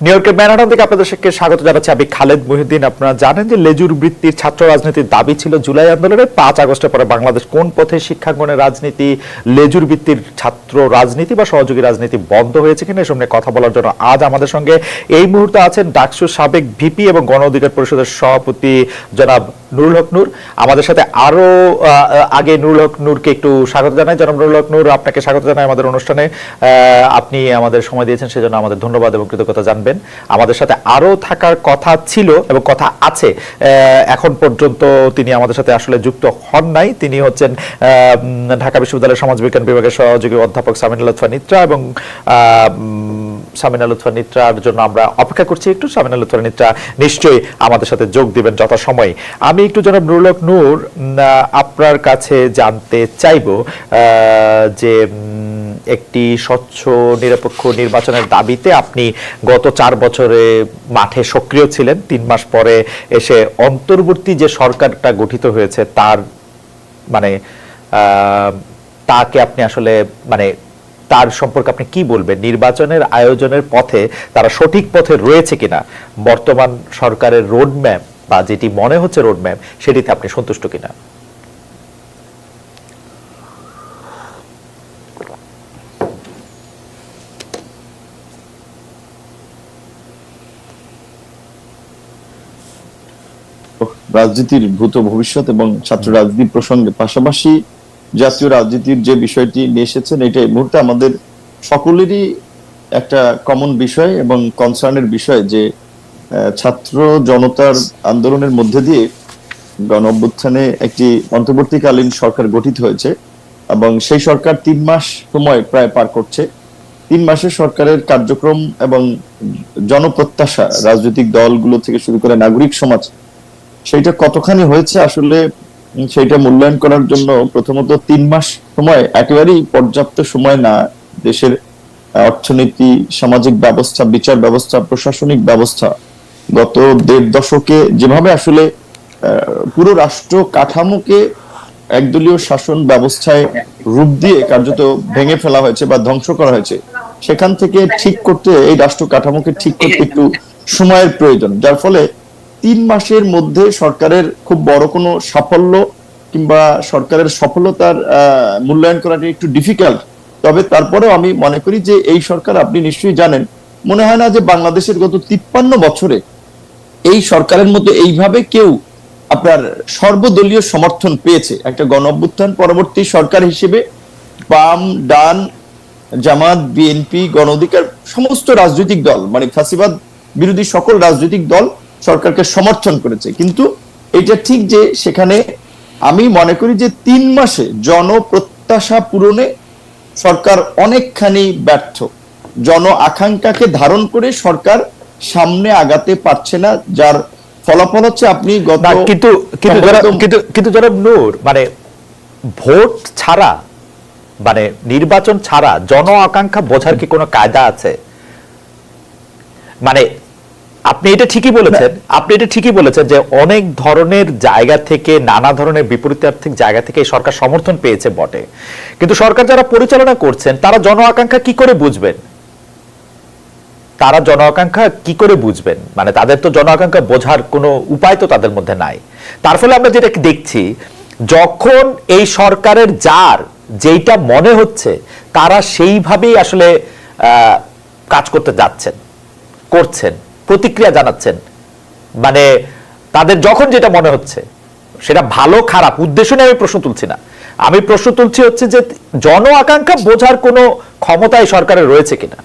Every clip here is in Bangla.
নিউ ইয়র্কের ম্যানহাটন থেকে আপনাদেরকে স্বাগত জানাচ্ছি। আমি খালেদ মহিউদ্দিন। আপনারা জানেন যে লেজুর বৃত্তির ছাত্র রাজনীতির দাবি ছিল জুলাই আন্দোলনের 5 আগস্টের পরে বাংলাদেশ কোন পথে শিক্ষাঙ্গনের রাজনীতি, লেজুর বৃত্তির ছাত্র রাজনীতি বা সহযোগী রাজনীতি বন্ধ হয়েছে কিনা এসব নিয়ে কথা বলার জন্য আজ আমাদের সঙ্গে এই মুহূর্তে আছেন ডাকসুর সাবেক ভিপি এবং গণ অধিকার পরিষদের সভাপতি জনাব নুরুল হক নূর। আমাদের সাথে আরো আগে নুরুল হক নূরকে একটু স্বাগত জানাই। জনাব নুরুল হক নূর, আপনাকে স্বাগত জানাই আমাদের অনুষ্ঠানে। আপনি আমাদের সময় দিয়েছেন সেজন্য আমাদের ধন্যবাদ এবং কৃতজ্ঞতা জানবেন। আমাদের সাথে আরো থাকার কথা ছিল এবং কথা আছে, এখন পর্যন্ত তিনি আমাদের সাথে আসলে যুক্ত হন নাই। তিনি হচ্ছেন ঢাকা বিশ্ববিদ্যালয়ের সমাজবিজ্ঞান বিভাগের সহযোগী অধ্যাপক সামিনা লুৎফা নিত্রা এবং সামিনা লুৎফা নিত্রার জন্য আমরা অপেক্ষা করছি একটু। সামিনা লুৎফা নিত্রা নিশ্চয়ই আমাদের সাথে যোগ দিবেন যথাসময়ে। আমি একটু জনাব নুরুল হক নূর আপনার কাছে জানতে চাইব যে একটি স্বচ্ছ নিরপেক্ষ নির্বাচনের দাবিতে আপনি গত 4 বছরে মাঠে সক্রিয় ছিলেন। 3 মাস পরে এসে অন্তর্বর্তী যে সরকারটা গঠিত হয়েছে তার মানে তাকে আপনি আসলে মানে তার সম্পর্কে আপনি কি বলবেন? নির্বাচনের আয়োজনের পথে তারা সঠিক পথে রয়েছে কিনা, বর্তমান সরকারের রোডম্যাপ বা যেটি মনে হচ্ছে রোডম্যাপ সেটিতে আপনি সন্তুষ্ট কিনা? রাজনীতির ভূত ভবিষ্যৎ এবং ছাত্র রাজনীতি প্রসঙ্গে পাশাপাশি জাতীয় রাজনীতির যে বিষয়টি নিয়ে এসেছেন, এটা এই মুহূর্তে আমাদের সকলেরই একটা কমন বিষয় এবং কনসার্নের বিষয় যে ছাত্র জনতার আন্দোলনের মধ্যে দিয়ে গণ অভ্যুত্থানে একটি অন্তর্বর্তীকালীন সরকার গঠিত হয়েছে এবং সেই সরকার 3 মাস সময় প্রায় পার করছে। 3 মাসে সরকারের কার্যক্রম এবং জনপ্রত্যাশা রাজনৈতিক দলগুলো থেকে শুরু করে নাগরিক সমাজ সেইটা কতখানি হয়েছে আসলে সেইটা মূল্যায়ন করার জন্য প্রথমত 3 মাস সময় একেবারেই পর্যাপ্ত সময় না। দেশের অর্থনীতি, সামাজিক ব্যবস্থা, বিচার ব্যবস্থা, প্রশাসনিক ব্যবস্থা গত 1.5 দশকে যেভাবে আসলে পুরো রাষ্ট্র কাঠামোকে একদলীয় শাসন ব্যবস্থায় রূপ দিয়ে কার্যত ভেঙে ফেলা হয়েছে বা ধ্বংস করা হয়েছে, সেখান থেকে ঠিক করতে এই রাষ্ট্র কাঠামোকে ঠিক করতে একটু সময়ের প্রয়োজন। যার ফলে 3 মাসের মধ্যে সরকারের খুব বড় কোনো সাফল্য কিংবা সরকারের সফলতার মূল্যায়ন করাটা একটু ডিফিকাল্ট। তবে তারপরেও আমি মনে করি যে এই সরকার, আপনি নিশ্চয়ই জানেন, মনে হয় না যে বাংলাদেশের গত 53 বছরে এই সরকারের মতো এইভাবে কেউ আপনার সর্বদলীয় সমর্থন পেয়েছে। একটা গণ অভ্যুত্থান পরবর্তী সরকার হিসেবে বাম, ডান, জামাত, বিএনপি, গণ অধিকার সমস্ত রাজনৈতিক দল, মানে ফাঁসিবাদ বিরোধী সকল রাজনৈতিক দল সরকারকে সমর্থন করেছে। কিন্তু এটা ঠিক যে সেখানে আমি মনে করি যে 3 মাসে জনপ্রত্যাশা পূরণে সরকার অনেকখানি ব্যর্থ। জন আকাঙ্ক্ষাকে ধারণ করে সরকার সামনে আগাতে পারছে না, যার ফলাফল হচ্ছে আপনি কিন্তু জনাব নূর, মানে ভোট ছাড়া মানে নির্বাচন ছাড়া জন আকাঙ্ক্ষা বোঝার কি কোনো কায়দা আছে? মানে আপনি এটা ঠিকই বলেছেন, যে অনেক ধরনের জায়গা থেকে, নানা ধরনের বিপরীতার্থিক জায়গা থেকে এই সরকার সমর্থন পেয়েছে বটে, কিন্তু সরকার যারা পরিচালনা করছেন তারা জন আকাঙ্ক্ষা কি করে বুঝবেন? মানে তাদের তো জন আকাঙ্ক্ষা বোঝার কোনো উপায় তো তাদের মধ্যে নাই। তার ফলে আমরা যেটা দেখছি, যখন এই সরকারের যেইটা মনে হচ্ছে তারা সেইভাবেই আসলে কাজ করতে করছেন, প্রতিক্রিয়া জানাচ্ছেন। মানে তাদের যখন যেটা মনে হচ্ছে, সেটা ভালো খারাপ উদ্দেশ্য নিয়ে আমি প্রশ্ন তুলছি না, আমি প্রশ্ন তুলছি হচ্ছে যে জন আকাঙ্ক্ষা বোঝার কোনো ক্ষমতা এই সরকারের রয়েছে কিনা,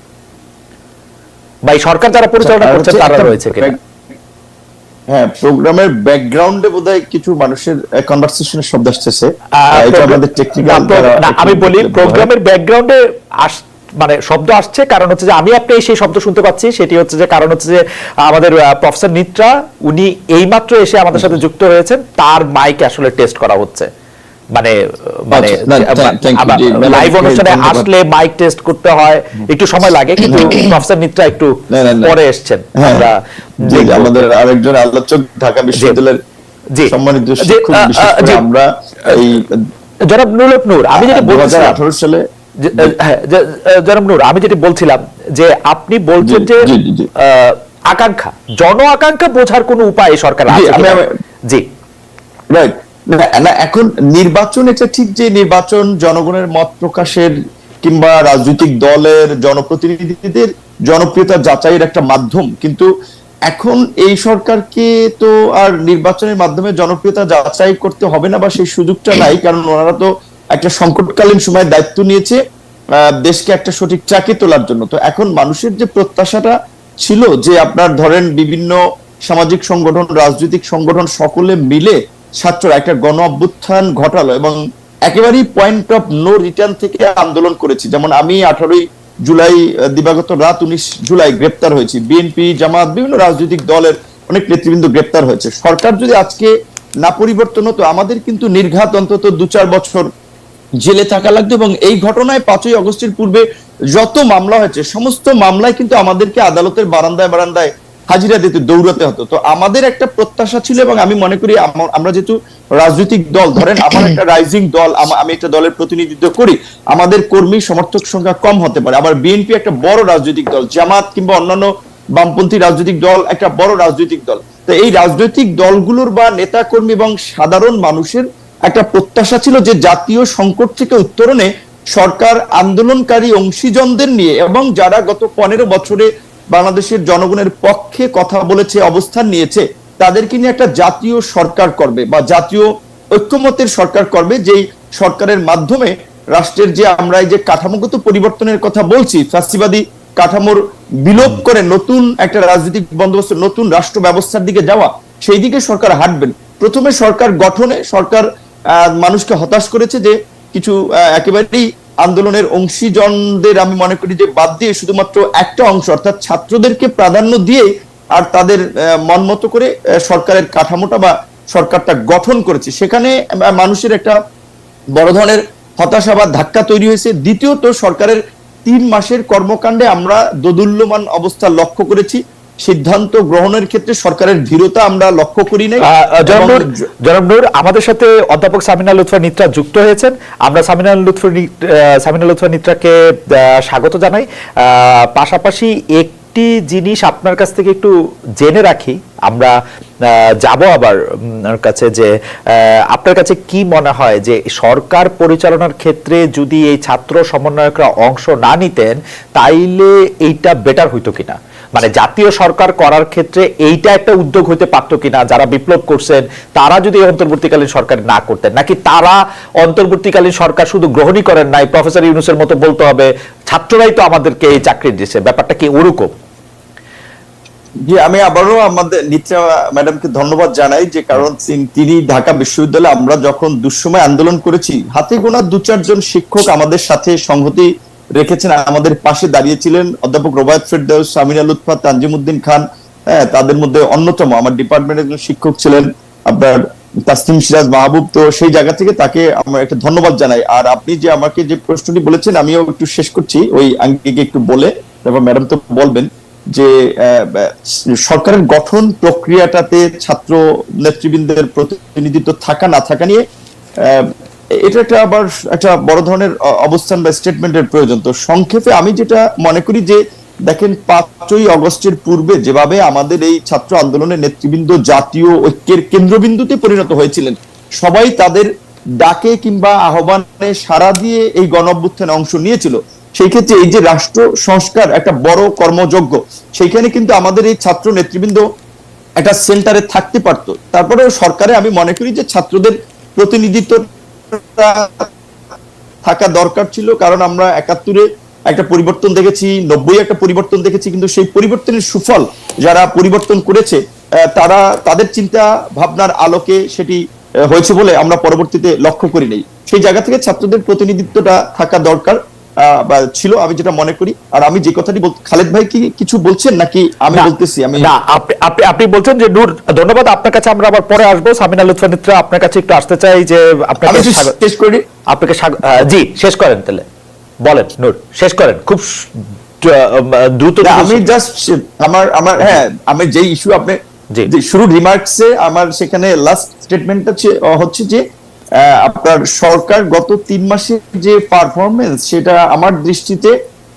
বা এই সরকার যারা পরিচালনা করছে তারা রয়েছে কিনা। হ্যাঁ, প্রোগ্রামের ব্যাকগ্রাউন্ডে বোধহয় কিছু মানুষের কনভারসেশনের শব্দ আসছে। এটা আমাদের টেকনিক্যাল, আমি বলি প্রোগ্রামের ব্যাকগ্রাউন্ডে মানে শব্দ আসছে, কারণ হচ্ছে যে আমি আপনি সেই শব্দ শুনতে পাচ্ছি, সেটি হচ্ছে যে কারণ হচ্ছে যে আমাদের প্রফেসর নিত্রা উনি এইমাত্র এসে আমাদের সাথে যুক্ত হয়েছেন, তার মাইক আসলে টেস্ট করা হচ্ছে। মানে লাইভ অনুষ্ঠানে আসলে মাইক টেস্ট করতে হয়, একটু সময় লাগে, কিন্তু প্রফেসর নিত্রা একটু পরে এসেছেন। আমাদের আরেকজন আলোচক ঢাকা বিশ্ববিদ্যালয়ের সম্মানিত শিক্ষক, আমরা এই জনাব নুরুল হক নূর, আমি যেটা বলছিলাম 2018 সালে জনাব নূর, আমি যেটা বলছিলাম যে আপনি বলছেন যে আকাঙ্ক্ষা, জন আকাঙ্ক্ষা বোঝার কোন উপায় সরকার আছে কিনা? জি রাইট। না, এখন নির্বাচন, এটা ঠিক যে নির্বাচন জনগণের মত প্রকাশের কিংবা রাজনৈতিক দলের জনপ্রতিনিধিদের জনপ্রিয়তা যাচাইয়ের একটা মাধ্যম, কিন্তু এখন এই সরকারকে তো আর নির্বাচনের মাধ্যমে জনপ্রিয়তা যাচাই করতে হবে না, বা সেই সুযোগটা নাই, কারণ ওনারা তো একটা সংকটকালীন সময় দায়িত্ব নিয়েছে দেশকে একটা সঠিক ট্র্যাকে তোলার জন্য। তো এখন মানুষের যে প্রত্যাশাটা ছিল যে আপনার ধরেন বিভিন্ন সামাজিক সংগঠন, রাজনৈতিক সংগঠন সকলে মিলে ছাত্ররা একটা গণ অভ্যুত্থান ঘটালো এবং একেবারেই পয়েন্ট অফ নো রিটার্ন থেকে আন্দোলন করেছি। যেমন আমি 18ই জুলাই দিবাগত রাত 19 জুলাই গ্রেপ্তার হয়েছি, বিএনপি, জামাত, বিভিন্ন রাজনৈতিক দলের অনেক নেতৃবৃন্দ গ্রেপ্তার হয়েছে। সরকার যদি আজকে না পরিবর্তন হতো, আমাদের কিন্তু নির্ঘাত অন্তত 2-4 বছর জেলে থাকা লাগতো, এবং এই ঘটনায় 5ই আগস্টের পূর্বে যত মামলা হয়েছে সমস্ত মামলায় কিন্তু আমাদেরকে আদালতের বারান্দায় বারান্দায় হাজিরা দিতে দৌড়াতে হতো। তো আমাদের একটা প্রত্যাশা ছিল, এবং আমি মনে করি আমরা যেহেতু রাজনৈতিক দল, ধরেন আমার একটা রাইজিং দল, আমি একটা দলের প্রতিনিধিত্ব করি, আমাদের কর্মী সমর্থক সংখ্যা কম হতে পারে, আবার বিএনপি একটা বড় রাজনৈতিক দল, জামাত কিংবা অন্যান্য বামপন্থী রাজনৈতিক দল একটা বড় রাজনৈতিক দল। তো এই রাজনৈতিক দলগুলোর বা নেতা কর্মী এবং সাধারণ মানুষের একটা প্রত্যাশা ছিল যে জাতীয় সংকট থেকে উত্তরণে সরকার আন্দোলনকারী অংশীজনদের নিয়ে, এবং যারা গত 15 বছরে বাংলাদেশের জনগণের পক্ষে কথা বলেছে, অবস্থান নিয়েছে, তাদেরকে নিয়ে একটা জাতীয় সরকার করবে বা জাতীয় ঐক্যমতের সরকার করবে, যেই সরকারের মাধ্যমে রাষ্ট্রের যে আমরা এই যে কাঠামোগত পরিবর্তনের কথা বলছি, ফ্যাসিবাদী কাঠামোর বিলোপ করে নতুন একটা রাজনৈতিক বন্দোবস্ত, নতুন রাষ্ট্র ব্যবস্থার দিকে যাওয়া, সেই দিকে সরকার হাঁটবেন। প্রথমে সরকার গঠনে সরকার মানুষকে হতাশ করেছে, যে কিছু একেবারেই আন্দোলনের অংশীজনদের আমি মনে করি যে বাদ দিয়ে শুধুমাত্র একটা অংশ অর্থাৎ ছাত্রদেরকে প্রাধান্য দিয়ে আর তাদের মন মতো করে সরকারের কাঠামোটা বা সরকারটা গঠন করেছে, সেখানে মানুষের একটা বড় ধরনের হতাশা বা ধাক্কা তৈরি হয়েছে। দ্বিতীয়ত, সরকারের 3 মাসের কর্মকাণ্ডে আমরা দোদুল্যমান অবস্থা লক্ষ্য করেছি, সিদ্ধান্ত গ্রহণের ক্ষেত্রে সরকারের ধীরতা আমরা লক্ষ্য করি নাই। জনাব নূর, আমাদের সাথে অধ্যাপক সামিনা লুৎফা নিত্রা যুক্ত হয়েছেন, আমরা সামিনা লুৎফা নিত্রাকে স্বাগত জানাই। পাশাপাশি একটি জিনিস আপনার কাছ থেকে একটু জেনে রাখি, আমরা যাব আবার কাছে, যে আপনার কাছে কি মনে হয় যে সরকার পরিচালনার ক্ষেত্রে যদি এই ছাত্র সমন্বয়করা অংশ না নিতেন তাইলে এইটা বেটার হইতো কিনা, মানে জাতীয় সরকার করার ক্ষেত্রে এইটা একটা উদ্যোগ হইতে পারতো কিনা, যারা বিপ্লব করছেন তারা যদি অন্তর্বর্তীকালীন সরকার না করতেন, নাকি তারা অন্তর্বর্তীকালীন সরকার শুধু গ্রহণই করেন নাই, প্রফেসর ইউনূসের মতো বলতে হবে ছাত্ররাই তো আমাদেরকে এই চাকরি দিয়েছে, ব্যাপারটা কি ওরকম? জি, আমি আবারও আমাদের নিত্রা ম্যাডামকে ধন্যবাদ জানাই, যে কারণ তিনি ঢাকা বিশ্ববিদ্যালয়ে আমরা যখন দুঃসময় আন্দোলন করেছি, হাতে গোনা 2-4 জন শিক্ষক আমাদের সাথে সংহতি রেখেছেন, আমাদের পাশে দাঁড়িয়েছিলেন। অধ্যাপক রোবায়েত ফেরদৌস, সামিনা লুৎফা, তানজিমউদ্দিন খান, তাদের মধ্যে অন্যতম আমার ডিপার্টমেন্টের একজন শিক্ষক ছিলেন আপনার তাসনিম সিরাজ মাহবুব। তো সেই জায়গা থেকে তাকে আমরা একটা ধন্যবাদ জানাই। আর আপনি যে আমাকে যে প্রশ্নটি বলেছেন, আমিও একটু শেষ করছি ওই আঙ্গিকে একটু বলে, তারপর ম্যাডাম তো বলবেন, যে সরকারের গঠন প্রক্রিয়াটাতে ছাত্র নেতৃবৃন্দের প্রতিনিধিত্ব থাকা না থাকা নিয়ে এটা একটা আবার একটা বড় ধরনের অবস্থান বা স্টেটমেন্টের প্রয়োজন। তো সংক্ষেপে আমি যেটা মনে করি যে দেখেন, 5ই আগস্টের পূর্বে যেভাবে আমাদের এই ছাত্র আন্দোলনের নেতৃবৃন্দ জাতীয় ঐক্যের কেন্দ্রবিন্দুতে পরিণত হয়েছিলেন, সবাই তাদের ডাকে কিংবা আহ্বানে সাড়া দিয়ে এই গণ অভ্যুত্থানে অংশ নিয়েছিল, সেই ক্ষেত্রে এই যে রাষ্ট্র সংস্কার একটা বড় কর্মযজ্ঞ, সেইখানে কিন্তু আমাদের এই ছাত্র নেতৃবৃন্দ একটা সেন্টারে থাকতে পারত। তারপরে সরকারে আমি মনে করি যে ছাত্রদের প্রতিনিধিত্ব থাকা দরকার ছিল, কারণ আমরা 71-এ একটা পরিবর্তন দেখেছি, 90-এ একটা পরিবর্তন দেখেছি, কিন্তু সেই পরিবর্তনের সুফল যারা পরিবর্তন করেছে তারা তাদের চিন্তা ভাবনার আলোকে সেটি হয়েছে বলে আমরা পরবর্তীতে লক্ষ্য করি নাই। সেই জায়গা থেকে ছাত্রদের প্রতিনিধিত্বটা থাকা দরকার বা ছিল, আমি যেটা মনে করি। আর আমি যে কথাটি খালেদ ভাই কি কিছু বলছেন নাকি আমি বলতেছি? আমি না, আপনি বলছেন যে নূর, ধন্যবাদ আপনার কাছে, আমরা আবার পরে আসবো। সামিনা লুৎফা নিত্রা, আপনার কাছে একটু আসতে চাই যে আপনাকে শেষ করি, আপনাকে জি শেষ করেন, তাহলে বলেন নূর, শেষ করেন খুব দ্রুত। আমি জাস্ট আমার হ্যাঁ, আমি যে ইস্যু আপনি শুরু রিমার্কসে আমার সেখানে লাস্ট স্টেটমেন্টটা হচ্ছে যে আপনার সরকার গত 3 মাসের যে পারফরমেন্স, সেটা আমার দৃষ্টিতে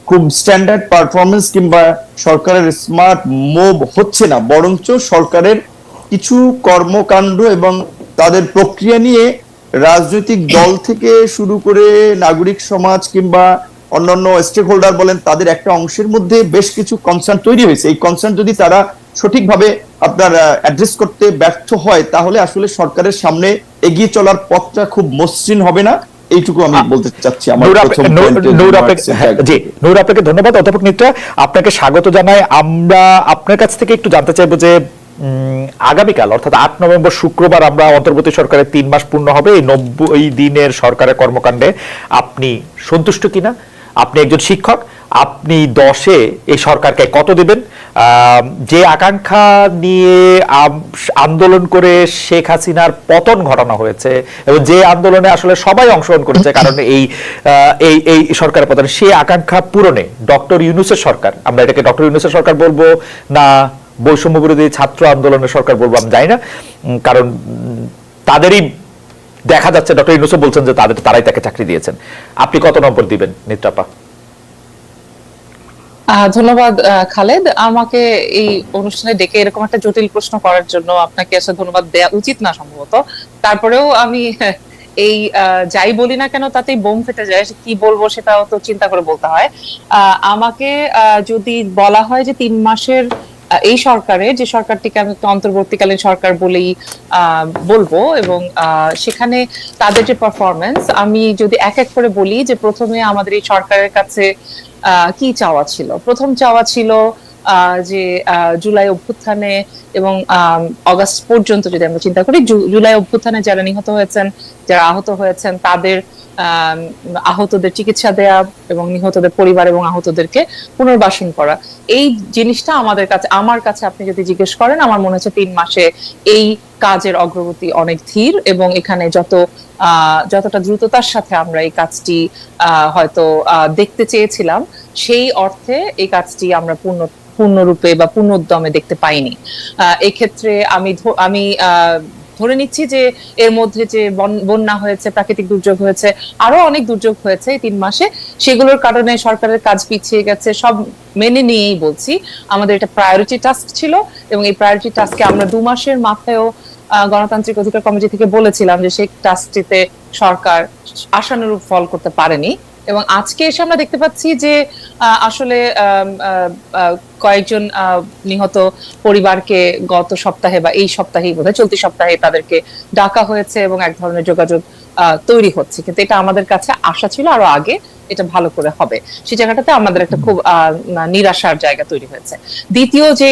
খুব স্ট্যান্ডার্ড পারফরমেন্স কিংবা সরকারের স্মার্ট মুভ হচ্ছে না, বরঞ্চ সরকারের কিছু কর্মকাণ্ড এবং তাদের প্রক্রিয়া নিয়ে রাজনৈতিক দল থেকে শুরু করে নাগরিক সমাজ কিংবা অন্যান্য স্টেক হোল্ডার বলেন, তাদের একটা অংশের মধ্যে বেশ কিছু কনসার্ন তৈরি হয়েছে। এই কনসার্ন যদি তারা সঠিকভাবে আপনার অ্যাড্রেস করতে ব্যর্থ হয়, তাহলে আসলে সরকারের সামনে এগিয়ে চলার পথটা খুব মসৃণ হবে না। এইটুকু আমি বলতে চাচ্ছি। আমার প্রথম নূর আপনাকে ধন্যবাদ। অধ্যাপক নিত্রা, আপনাকে স্বাগত জানাই। আমরা আপনার কাছ থেকে একটু জানতে চাইবো যে আগামীকাল অর্থাৎ 8 নভেম্বর শুক্রবার আমরা অন্তর্বর্তী সরকারের 3 মাস পূর্ণ হবে। এই 90 দিনের সরকারের কর্মকাণ্ডে আপনি সন্তুষ্ট কিনা? আপনি একজন শিক্ষক, আপনি 10-এ এই সরকারকে কত দিবেন? যে আকাঙ্ক্ষা নিয়ে আন্দোলন করে শেখ হাসিনার পতন ঘটানো হয়েছে এবং যে আন্দোলনে আসলে সবাই অংশগ্রহণ করেছে কারণ এই সরকারের পতন, সেই আকাঙ্ক্ষা পূরণে ডক্টর ইউনূসের সরকার, আমরা এটাকে ডক্টর ইউনূসের সরকার বলবো না বৈষম্য বিরোধী ছাত্র আন্দোলনের সরকার বলবো আমি জানি না, কারণ তাদেরই দেখা যাচ্ছে, ডক্টর ইউনূস বলছেন যে তারাই তাকে চাকরি দিয়েছেন। আপনি কত নম্বর দিবেন নিত্রাপা? ধন্যবাদ খালেদ, আমাকে এই অনুষ্ঠানে ডেকে এরকম একটা জটিল প্রশ্ন করার জন্য। আপনাকে আসলে ধন্যবাদ দেয়া উচিত না সম্ভবত, তারপরেও আমি এই যাই বলি না কেন তাতেই বোম ফেটে যায়, কি বলবো সেটাও তো চিন্তা করে বলতে হয়। আমাকে যদি বলা হয় যে 3 মাসের এই সরকারে, যে সরকারটিকে আমি একটা অন্তর্বর্তীকালীন সরকার বলেই বলবো, এবং সেখানে তাদের যে পারফরমেন্স, আমি যদি এক এক করে বলি যে প্রথমে আমাদের এই সরকারের কাছে কি চাওয়া ছিল। প্রথম চাওয়া ছিল যে জুলাই অভ্যুত্থানে এবং অগাস্ট পর্যন্ত যদি আমরা চিন্তা করি, জুলাই অভ্যুত্থানে যারা নিহত হয়েছেন, যারা আহত হয়েছেন, তাদের আহতদের চিকিৎসা দেয়া এবং নিহতদের পরিবার এবং আহতদেরকে পুনর্বাসন করা, এই জিনিসটা আমার কাছে আপনি যদি জিজ্ঞেস করেন, আমার মনে হচ্ছে 3 মাসে এই কাজের অগ্রগতি অনেক ধীর, এবং এখানে যতটা দ্রুততার সাথে আমরা এই কাজটি হয়তো দেখতে চেয়েছিলাম, সেই অর্থে এই কাজটি আমরা পূর্ণরূপে বা পূর্ণোদ্যমে দেখতে পাইনি। এক্ষেত্রে আমি ধরে নিচ্ছি যে এর মধ্যে যে বন্যা হয়েছে, প্রাকৃতিক দুর্যোগ হয়েছে, আরো অনেক দুর্যোগ হয়েছে এই 3 মাসে, সেগুলোর কারণে সরকারের কাজ পিছিয়ে গেছে। সব মেনে নিয়েই বলছি, আমাদের এটা প্রায়োরিটি টাস্ক ছিল, এবং এই প্রায়োরিটি টাস্কে আমরা 2 মাসের মাথায়ও গণতান্ত্রিক অধিকার কমিটি থেকে বলেছিলাম যে সেই টাস্কটিতে সরকার আশানুরূপ ফল করতে পারেনি। এবং আজকে এসে আমরা দেখতে পাচ্ছি যে আসলে কয়েকজন নিহত পরিবারকে গত সপ্তাহে বা এই সপ্তাহেই বোধহয় চলতি সপ্তাহে তাদেরকে ডাকা হয়েছে এবং এক ধরনের যোগাযোগ তৈরি হচ্ছে, কিন্তু এটা আমাদের কাছে আশা ছিল আরো আগে এটা ভালো করে হবে। সেই জায়গাটাতে আমাদের একটা খুব নিরাশার জায়গা তৈরি হয়েছে। দ্বিতীয় যে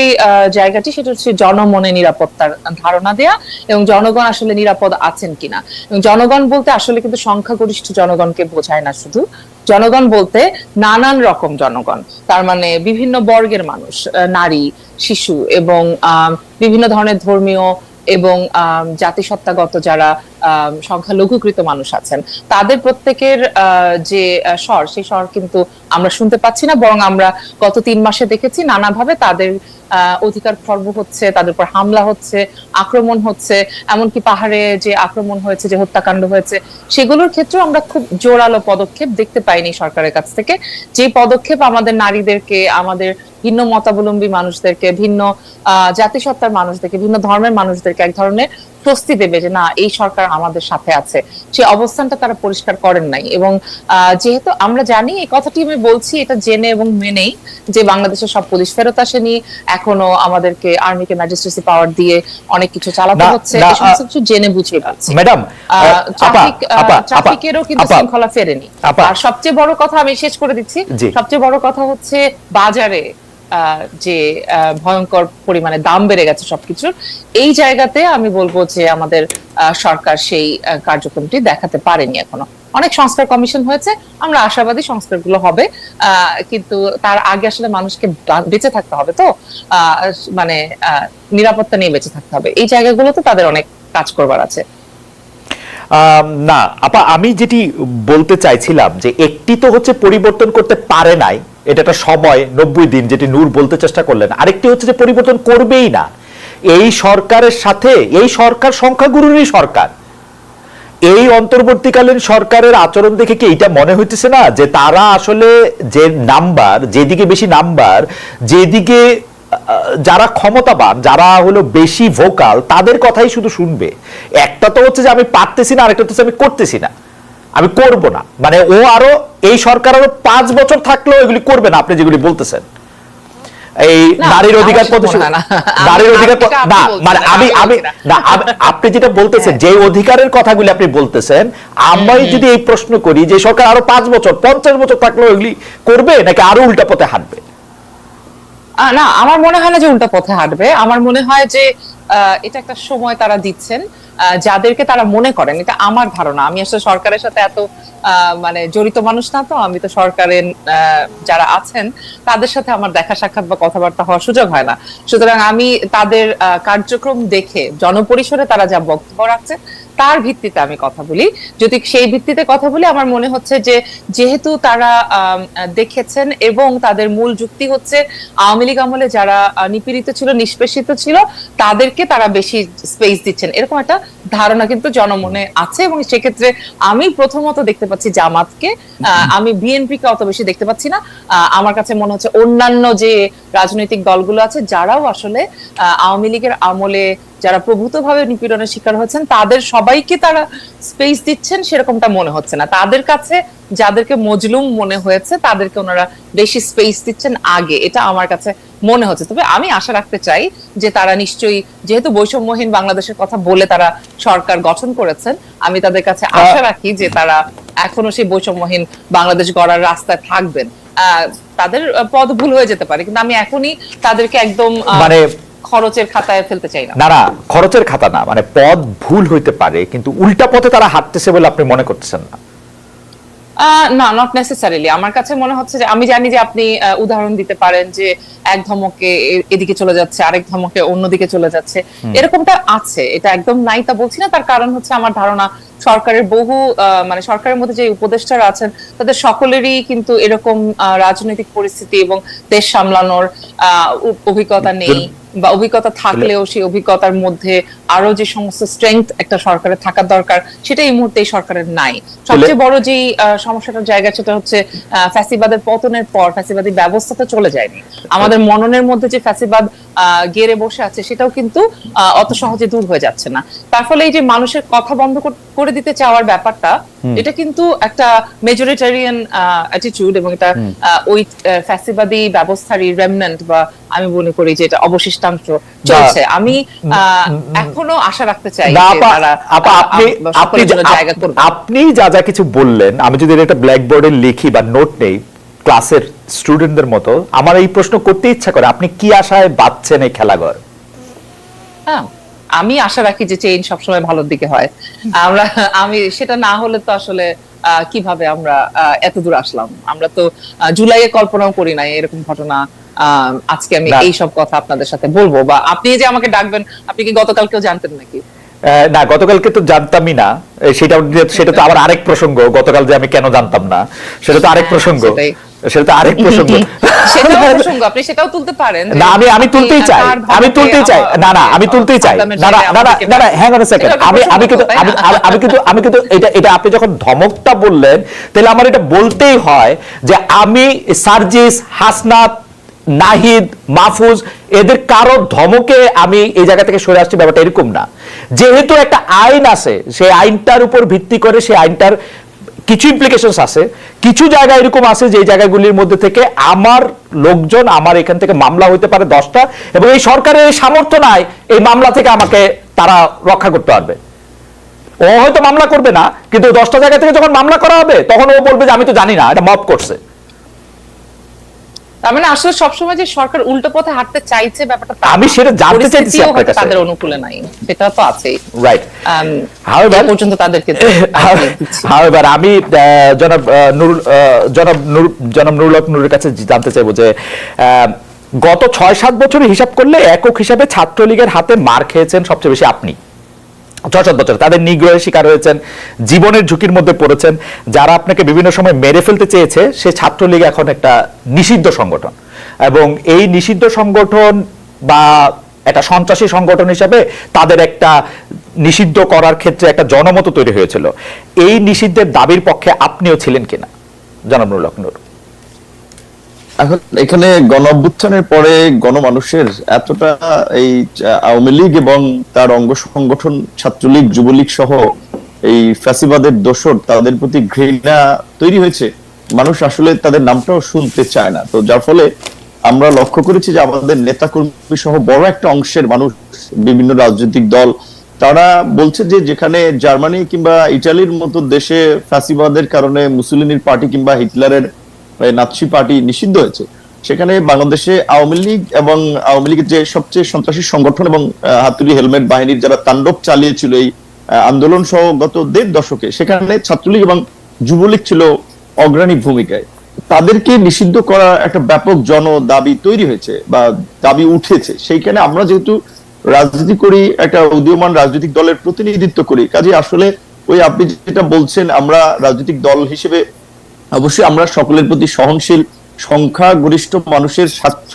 জায়গাটি, সেটা হচ্ছে জনমনে নিরাপত্তার ধারণা দেয়া এবং জনগণ আসলে নিরাপদ আছেন কিনা। এবং জনগণ বলতে আসলে কিন্তু সংখ্যাগরিষ্ঠ জনগণকে বোঝায় না শুধু, জনগণ বলতে নানান রকম জনগণ, তার মানে বিভিন্ন বর্গের মানুষ, নারী, শিশু এবং বিভিন্ন ধরনের ধর্মীয় এবং জাতিসত্তাগত যারা সংখ্যালঘুকৃত মানুষ আছেন, তাদের প্রত্যেকের যে স্বর, সেই স্বর কিন্তু আমরা শুনতে পাচ্ছি না, বরং আমরা গত 3 মাসে দেখেছি নানাভাবে তাদের অধিকার খর্ব হচ্ছে, তাদের উপর হামলা হচ্ছে, আক্রমণ হচ্ছে, এমনকি পাহাড়ে যে আক্রমণ হয়েছে, যে হত্যাকাণ্ড হয়েছে, সেগুলোর ক্ষেত্রেও আমরা খুব জোরালো পদক্ষেপ দেখতে পাইনি সরকারের কাছ থেকে। যে পদক্ষেপ আমাদের নারীদেরকে, আমাদের ভিন্ন মতাবলম্বী মানুষদেরকে, ভিন্ন জাতিসত্তার মানুষদেরকে, ভিন্ন ধর্মের মানুষদেরকে এক ধরনের স্বস্তি দেবে যে না, এই সরকার আমাদের সাথে আছে, সেই অবস্থানটা তারা পরিষ্কার করেন নাই। এবং যেহেতু আমরা জানি, এই কথাটি আমি বলছি এটা জেনে এবং মেনেই, যে বাংলাদেশের সব পুলিশ ফেরত আসেনি, এখনো আমাদেরকে আর্মিকে ম্যাজিস্ট্রেসি পাওয়ার দিয়ে অনেক কিছু চালাতে হচ্ছে, এই সমস্ত কিছু জেনে বুঝে পাচ্ছি। ম্যাডাম, ট্রাফিকেরও কিন্তু শৃঙ্খলা ফেরেনি। আর সবচেয়ে বড় কথা আমি শেষ করে দিচ্ছি, সবচেয়ে বড় কথা হচ্ছে বাজারে যে ভয়ঙ্কর পরিমাণে দাম বেড়ে গেছে সবকিছুর, এই জায়গাতে আমি বলবো যে আমাদের সরকার সেই কার্যক্রমটি দেখাতে পারেনি এখনো। অনেক সংস্কার কমিশন হয়েছে, আমরা আশাবাদী সংস্কারগুলো হবে, কিন্তু তার আগে আসলে মানুষকে বেঁচে থাকতে হবে, তো মানে নিরাপত্তা নিয়ে বেঁচে থাকতে হবে। এই জায়গাগুলোতে তাদের অনেক কাজ করবার আছে। না আপা, আমি যেটি বলতে চাইছিলাম যে একটি তো হচ্ছে পরিবর্তন করতে পারে নাই, এটা একটা সময় 90 দিন যেটি নূর বলতে চেষ্টা করলেন, আরেকটি হচ্ছে যে পরিবর্তন করবেই না। এই সরকারের সাথে, এই সরকার সংখ্যাগুরুরই সরকার, এই অন্তর্বর্তীকালীন সরকারের আচরণ দেখে কি এটা মনে হইতেছে না যে তারা আসলে যে নাম্বার, যেদিকে বেশি নাম্বার, যেদিকে যারা ক্ষমতাবান, যারা হলো বেশি ভোকাল, তাদের কথাই শুধু শুনবে? একটা তো হচ্ছে যে আমি পারতেছি না, আরেকটা হচ্ছে আমি করতেছি না, আমি করব না, মানে ও আরো এই সরকার আরো 5 বছর থাকলেও এগুলি করবে না আপনি যেগুলি বলতেছেন। এই নারীর অধিকার নারীর অধিকার না, মানে আমি না, আপনি যেটা বলতেছেন, যে অধিকারের কথাগুলি আপনি বলতেছেন, আমি যদি এই প্রশ্ন করি যে সরকার আরো 5 বছর 50 বছর থাকলেও এগুলি করবে নাকি আরো উল্টা পথে হাঁটবে? না, আমার মনে হয় না যে উল্টা পথে হাঁটবে। আমার মনে হয় যে এটা একটা সময় তারা দিচ্ছেন যাদেরকে তারা মনে করেন, এটা আমার ধারণা। আমি আসলে সরকারের সাথে এত মানে জড়িত মানুষ না, তো আমি তো সরকারের যারা আছেন তাদের সাথে আমার দেখা সাক্ষাৎ বা কথাবার্তা হওয়ার সুযোগ হয় না। সুতরাং আমি তাদের কার্যক্রম দেখে, জনপরিসরে তারা যা বক্তব্য রাখছে তার ভিত্তিতে আমি কথা বলি। যদি সেই ভিত্তিতে কথা বলি, আমার মনে হচ্ছে যে যেহেতু তারা দেখেছেন এবং তাদের মূল যুক্তি হচ্ছে আওয়ামী লীগ আমলে যারা নিপীড়িত ছিল, নিষ্পেষিত ছিল, তাদেরকে তারা বেশি স্পেস দিচ্ছেন, এরকম একটা ধারণা কিন্তু জনমনে আছে। এবং সেক্ষেত্রে আমি প্রথমত দেখতে পাচ্ছি জামাতকে, আমি বিএনপিকে অত বেশি দেখতে পাচ্ছি না। আমার কাছে মনে হচ্ছে অন্যান্য যে রাজনৈতিক দলগুলো আছে যারাও আসলে আওয়ামী লীগের আমলে যারা প্রভূতভাবে নিপীড়নের শিকার হচ্ছেন তাদের সবাইকে তারা স্পেস দিচ্ছেন সেরকমটা মনে হচ্ছে না। তাদের কাছে যাদেরকে মজলুম মনে হয়েছে তাদেরকে ওনারা বেশি স্পেস দিচ্ছেন আগে, এটা আমার কাছে মনে হচ্ছে। তবে আমি আশা রাখতে চাই যে তারা নিশ্চয়ই, যেহেতু বৈষম্যহীন বাংলাদেশের কথা বলে তারা সরকার গঠন করেছেন, আমি তাদের কাছে আশা রাখি যে তারা এখনো সেই বৈষম্যহীন বাংলাদেশ গড়ার রাস্তায় থাকবেন। তাদের পদ ভুল হয়ে যেতে পারে, কিন্তু আমি এখনই তাদেরকে একদম মানে খরচের খাতায় ফেলতে চাই না। না, খরচের খাতা না, মানে পদ ভুল হইতে পারে, কিন্তু উল্টা পথে তারা হাঁটতেছে বলে আপনি মনে করতেছেন না? না, নট নেসেসারিলি। আমার কাছে মনে হচ্ছে যে, আমি জানি যে আপনি উদাহরণ দিতে পারেন যে এক ধমকে এদিকে চলে যাচ্ছে, আরেক ধমকে অন্যদিকে চলে যাচ্ছে, এরকমটা আছে, এটা একদম নাই তা বলছি না। তার কারণ হচ্ছে আমার ধারণা সরকারের বহু মানে সরকারের মধ্যে যে উপদেষ্টারা আছেন তাদের সকলেরই কিন্তু এরকম রাজনৈতিক পরিস্থিতি এবং দেশ সামলানোর অভিজ্ঞতা নেই, বা অভিজ্ঞতা থাকলেও সেই অভিজ্ঞতার মধ্যে আরো যে সমস্ত স্ট্রেংথ একটা সরকারের থাকার দরকার সেটা এই মুহূর্তে এই সরকারের নাই। সবচেয়ে বড় যে সমস্যাটার জায়গা সেটা হচ্ছে ফ্যাসিবাদের পতনের পর ফ্যাসিবাদী ব্যবস্থা তো চলে যায়নি, আমাদের মননের মধ্যে যে ফ্যাসিবাদ গেড়ে বসে আছে সেটাও কিন্তু অত সহজে দূর হয়ে যাচ্ছে না। তার ফলে এই যে মানুষের কথা বন্ধ করে দিতে চাওয়ার ব্যাপারটা, এটা কিন্তু একটা মেজরিটারিয়ান অ্যাটিটিউড, এবং এটা ওই ফ্যাসিবাদী ব্যবস্থারই রেমন্যান্ট, বা আমি মনে করি যে এটা অবশিষ্টাংশ চলছে। আমি এখনো আশা রাখতে চাই যে তারা জায়গা করবে। আপনি যা যা কিছু বললেন, আমি যদি এটা ব্ল্যাকবোর্ডে লিখি বা নোট নেই ক্লাসের স্টুডেন্টদের মতো, আমার এই প্রশ্ন করতে ইচ্ছা করে, আপনি কি আশায় বাঁচছেন এই খেলাঘর? হ্যাঁ, আমি আশা রাখি যে চেইন সবসময় ভালোর দিকে হয়। আমি সেটা না হলে তো আসলে কিভাবে আমরা এত দূর আসলাম? আমরা তো জুলাইয়ে কল্পনাও করি নাই এরকম ঘটনা আজকে আমি এই সব কথা আপনাদের সাথে বলবো, বা আপনি যে আমাকে ডাকবেন, আপনি কি গতকালকেও জানতেন নাকি? না, গতকালকে তো জানতামই না। সেটা তো আবার আরেক প্রসঙ্গ। গতকাল যে আমি কেন জানতাম না সেটা তো আরেক প্রসঙ্গ, সেটা তো আরেক প্রসঙ্গ। আপনি সেটাও তুলতে পারেন। না, আমি তুলতেই চাই, আমি তুলতেই চাই। না, আমি তুলতেই চাই। না, হ্যাং অন আ সেকেন্ড। আমি কিন্তু এটা আপনি যখন ধমকটা বললেন, তাহলে আমার এটা বলতেই হয় যে আমি সার্জিস, হাসনাত, নাহিদ, মাহফুজ, এদের কারো ধমকে আমি এই জায়গা থেকে সরে আসছি, ব্যাপারটা এরকম না। যেহেতু একটা আইন আছে, সেই আইনটার উপর ভিত্তি করে সেই আইনটার কিছু ইমপ্লিকেশনস আছে, কিছু জায়গা এরকম আছে যে জায়গাগুলির মধ্যে থেকে আমার লোকজন, আমার এখান থেকে মামলা হইতে পারে 10টা, এবং এই সরকারের এই সামর্থ্য নাই এই মামলা থেকে আমাকে তারা রক্ষা করতে পারবে। ও হয়তো মামলা করবে না, কিন্তু 10টা জায়গা থেকে যখন মামলা করা হবে তখন ও বলবে যে আমি তো জানি না, এটা মব করছে। তার মানে আসলে সবসময় যে সরকার উল্টো পথে হাঁটতে চাইছে ব্যাপারটা, আমি সেটা জানতে চাইছি আপনার কাছে। তাদের অনুকূলে নাই, সেটা তো আছেই, রাইট। হাউএভার পর্যন্ত তাদেরকে হাউএভার আমি জনাব নুরুল হক নুরের কাছে জানতে চাইবো যে গত 6-7 বছরের হিসাব করলে একক হিসাবে ছাত্রলীগের হাতে মার খেয়েছেন সবচেয়ে বেশি আপনি। 6-7 বছর তাদের নিগ্রহের শিকার হয়েছেন, জীবনের ঝুঁকির মধ্যে পড়েছেন। যারা আপনাকে বিভিন্ন সময় মেরে ফেলতে চেয়েছে, সে ছাত্রলীগ এখন একটা নিষিদ্ধ সংগঠন, এবং এই নিষিদ্ধ সংগঠন বা একটা সন্ত্রাসী সংগঠন হিসাবে তাদের একটা নিষিদ্ধ করার ক্ষেত্রে একটা জনমত তৈরি হয়েছিল, এই নিষিদ্ধের দাবির পক্ষে আপনিও ছিলেন কিনা জনাব নুরুল হক নূর? এখন এখানে গণ অভ্যুত্থানের পরে গণমানুষের এতটা এই আওয়ামী লীগ এবং তার অঙ্গ সংগঠন ছাত্রলীগ যুবলীগ সহ এই ফ্যাসিবাদের দোসর তাদের প্রতি ঘৃণা তৈরি হয়েছে, মানুষ আসলে তাদের নামটাও শুনতে চায় না। তো যার ফলে আমরা লক্ষ্য করেছি যে আমাদের নেতাকর্মী সহ বড় একটা অংশের মানুষ, বিভিন্ন রাজনৈতিক দল, তারা বলছে যে যেখানে জার্মানি কিংবা ইটালির মতো দেশে ফ্যাসিবাদের কারণে মুসোলিনির পার্টি কিংবা হিটলারের নাৎসি পার্টি নিষিদ্ধ হয়েছে, সেখানে বাংলাদেশে আওয়ামী লীগ এবং আওয়ামী লীগের যে সবচেয়ে সন্ত্রাসী সংগঠন এবং হাতুড়ি হেলমেট বাহিনীর যারা তাণ্ডব চালিয়েছিল এই আন্দোলন সহ গত ১.৫ দশকে, সেখানে ছাত্রলীগ এবং যুবলীগ ছিল অগ্রণী ভূমিকায়। তাদেরকে নিষিদ্ধ করা একটা ব্যাপক জন দাবি তৈরি হয়েছে বা দাবি উঠেছে। সেইখানে আমরা যেহেতু রাজনীতি করি, একটা উদীয়মান রাজনৈতিক দলের প্রতিনিধিত্ব করি, কাজে আসলে ওই আপনি যেটা বলছেন, আমরা রাজনৈতিক দল হিসেবে অবশ্যই আমরা সকলের প্রতি সহনশীল, সংখ্যাগরিষ্ঠ মানুষের স্বার্থ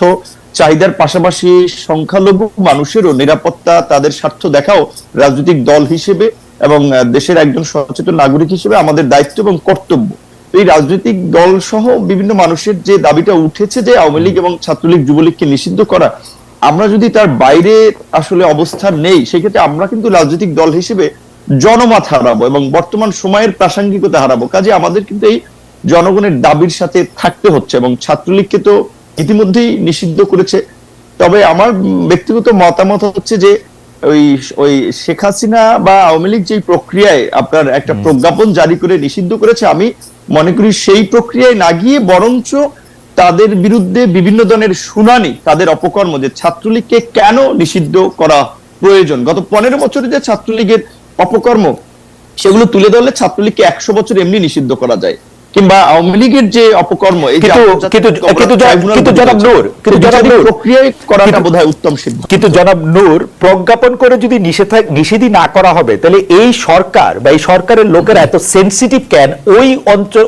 চাহিদার পাশাপাশি সংখ্যালঘু মানুষেরও নিরাপত্তা, তাদের স্বার্থ দেখাও রাজনৈতিক দল হিসেবে এবং দেশের একজন সচেতন নাগরিক হিসেবে আমাদের দায়িত্ব এবং কর্তব্য। এই রাজনৈতিক দল সহ বিভিন্ন মানুষের যে দাবিটা উঠেছে যে আওয়ামী লীগ এবং ছাত্রলীগ যুবলীগকে নিষিদ্ধ করা, আমরা যদি তার বাইরে আসলে অবস্থান নেই, সেক্ষেত্রে আমরা কিন্তু রাজনৈতিক দল হিসেবে জনমত হারাবো এবং বর্তমান সময়ের প্রাসঙ্গিকতা হারাবো। কাজে আমাদের কিন্তু এই জনগণের দাবির সাথে থাকতে হচ্ছে এবং ছাত্রলীগকে তো ইতিমধ্যেই নিষিদ্ধ করেছে। তবে আমার ব্যক্তিগত মতামত হচ্ছে যে ওই ওই শেখ হাসিনা বা আওয়ামী লীগ যে প্রক্রিয়ায় আপনার একটা প্রজ্ঞাপন জারি করে নিষিদ্ধ করেছে, আমি মনে করি সেই প্রক্রিয়ায় না গিয়ে বরঞ্চ তাদের বিরুদ্ধে বিভিন্ন ধরনের শুনানি, তাদের অপকর্ম, যে ছাত্রলীগকে কেন নিষিদ্ধ করা প্রয়োজন, গত 15 বছরে যে ছাত্রলীগের অপকর্ম সেগুলো তুলে ধরলে ছাত্রলীগকে 100 বছর এমনি নিষিদ্ধ করা যায়। কিংবা আওয়ামী লীগের যে অপকর্ম, কিন্তু জনাব নূর, প্রজ্ঞাপন করে যদি নিষেধই না করা হবে, তাহলে এই সরকার বা এই সরকারের লোকেরা এত সেন্সিটিভ কেন ওই অঞ্চল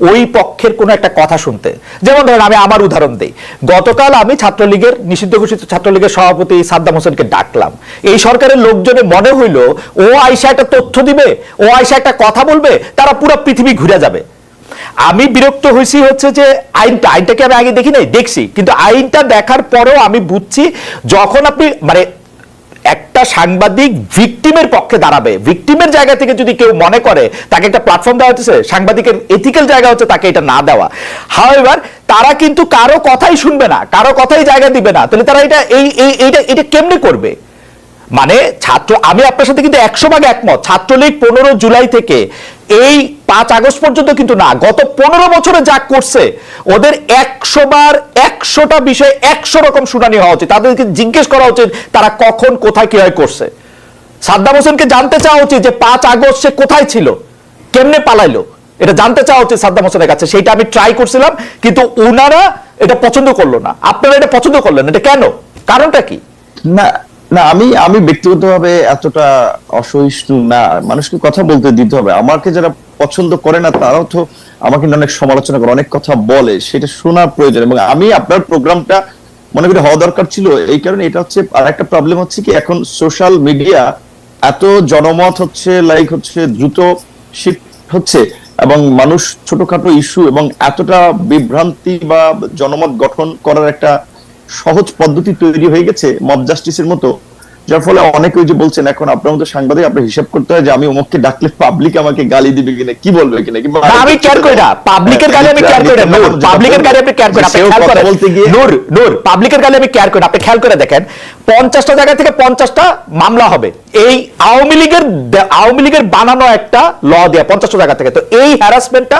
ওই পক্ষের কোন একটা কথা শুনতে? যেমন ধরেন আমি আমার উদাহরণ দেই, গতকাল আমি ছাত্রলীগের নিষিদ্ধ ঘোষিত ছাত্রলীগের সভাপতি সাদ্দাম হোসেনকে ডাকলাম। এই সরকারের লোকজনে মনে হইল ও আয়সা একটা তথ্য দিবে, ও আয়সা একটা কথা বলবে, তারা পুরো পৃথিবী ঘুরে যাবে। আমি বিরক্ত হয়েছি হচ্ছে যে আইনটাকে আমি আগে দেখি নাই, দেখছি, কিন্তু আইনটা দেখার পরেও আমি বুঝছি যখন আপনি মানে একটা সাংবাদিক ভিকটিমের পক্ষে দাঁড়াবে, ভিকটিমের জায়গা থেকে যদি কেউ মনে করে তাকে একটা প্ল্যাটফর্ম দেওয়া হচ্ছে, সাংবাদিকের এথিক্যাল জায়গা হচ্ছে তাকে এটা না দেওয়া। হাওয়েভার তারা কিন্তু কারো কথাই শুনবে না, কারো কথাই জায়গা দিবে না, তাহলে তারা এটা কেমনে করবে? মানে আমি আপনার সাথে কিন্তু 100 ভাগ একমত। ছাত্রলীগ 15 জুলাই থেকে এই 5 আগস্ট পর্যন্ত কিন্তু না, গত 15 বছরে যা করছে, ওদের 100 বার 100টা বিষয়ে 100 রকম শুনানি হওয়া উচিত। তাদেরকে জিজ্ঞেস করা উচিত তারা কখন কোথায় কিভাবে করছে। সাদ্দাম হোসেনকে জানতে চাওয়া উচিত যে 5 আগস্ট সে কোথায় ছিল, কেমনে পালাইলো, এটা জানতে চাওয়া উচিত সাদ্দাম হোসেনের কাছে। সেইটা আমি ট্রাই করছিলাম, কিন্তু ওনারা এটা পছন্দ করলো না। আপনারা এটা পছন্দ করলেন, এটা কেন? কারণটা কি? না না, আমি ব্যক্তিগতভাবে এতটা অসহিষ্ণু না। মানুষকে কথা বলতে দিতে হবে। আমাকে যারা পছন্দ করে না তারাও তো আমাকে অনেক সমালোচনা করে, অনেক কথা বলে, সেটা শোনা প্রয়োজন। এবং আমি আপনার প্রোগ্রামটা মনে করি হওয়া দরকার ছিল এই কারণে। এটা হচ্ছে আর একটা প্রবলেম হচ্ছে কি, এখন সোশ্যাল মিডিয়া এত জনমত হচ্ছে, লাইক হচ্ছে, দ্রুত শিফট হচ্ছে এবং মানুষ ছোটখাটো ইস্যু এবং এতটা বিভ্রান্তি বা জনমত গঠন করার একটা সহজ পদ্ধতি তৈরি হয়ে গেছে মব জাস্টিসের মতো, যার ফলে অনেকে ওই যে বলছেন এখন আপনার মতো সাংবাদিক আপনার হিসাব করতে হয় যে আমি অমুককে ডাকলে পাবলিক আমাকে গালি দিবে কিনা, কি বলবে কিনা। কিংবা আমি কেয়ার করি না পাবলিকের গালি, আমি কেয়ার করি না। নূর, পাবলিকের গালি আপনি কেয়ার করেন, আপনি খেয়াল করেন। নূর, পাবলিকের গালি আমি কেয়ার করি না, আপনি খেয়াল করে দেখেন 50টা জায়গা থেকে 50টা মামলা হবে এই আওয়ামী লীগের বানানো একটা ল দেয়া 50টা জায়গা থেকে। তো এই হ্যারাসমেন্টটা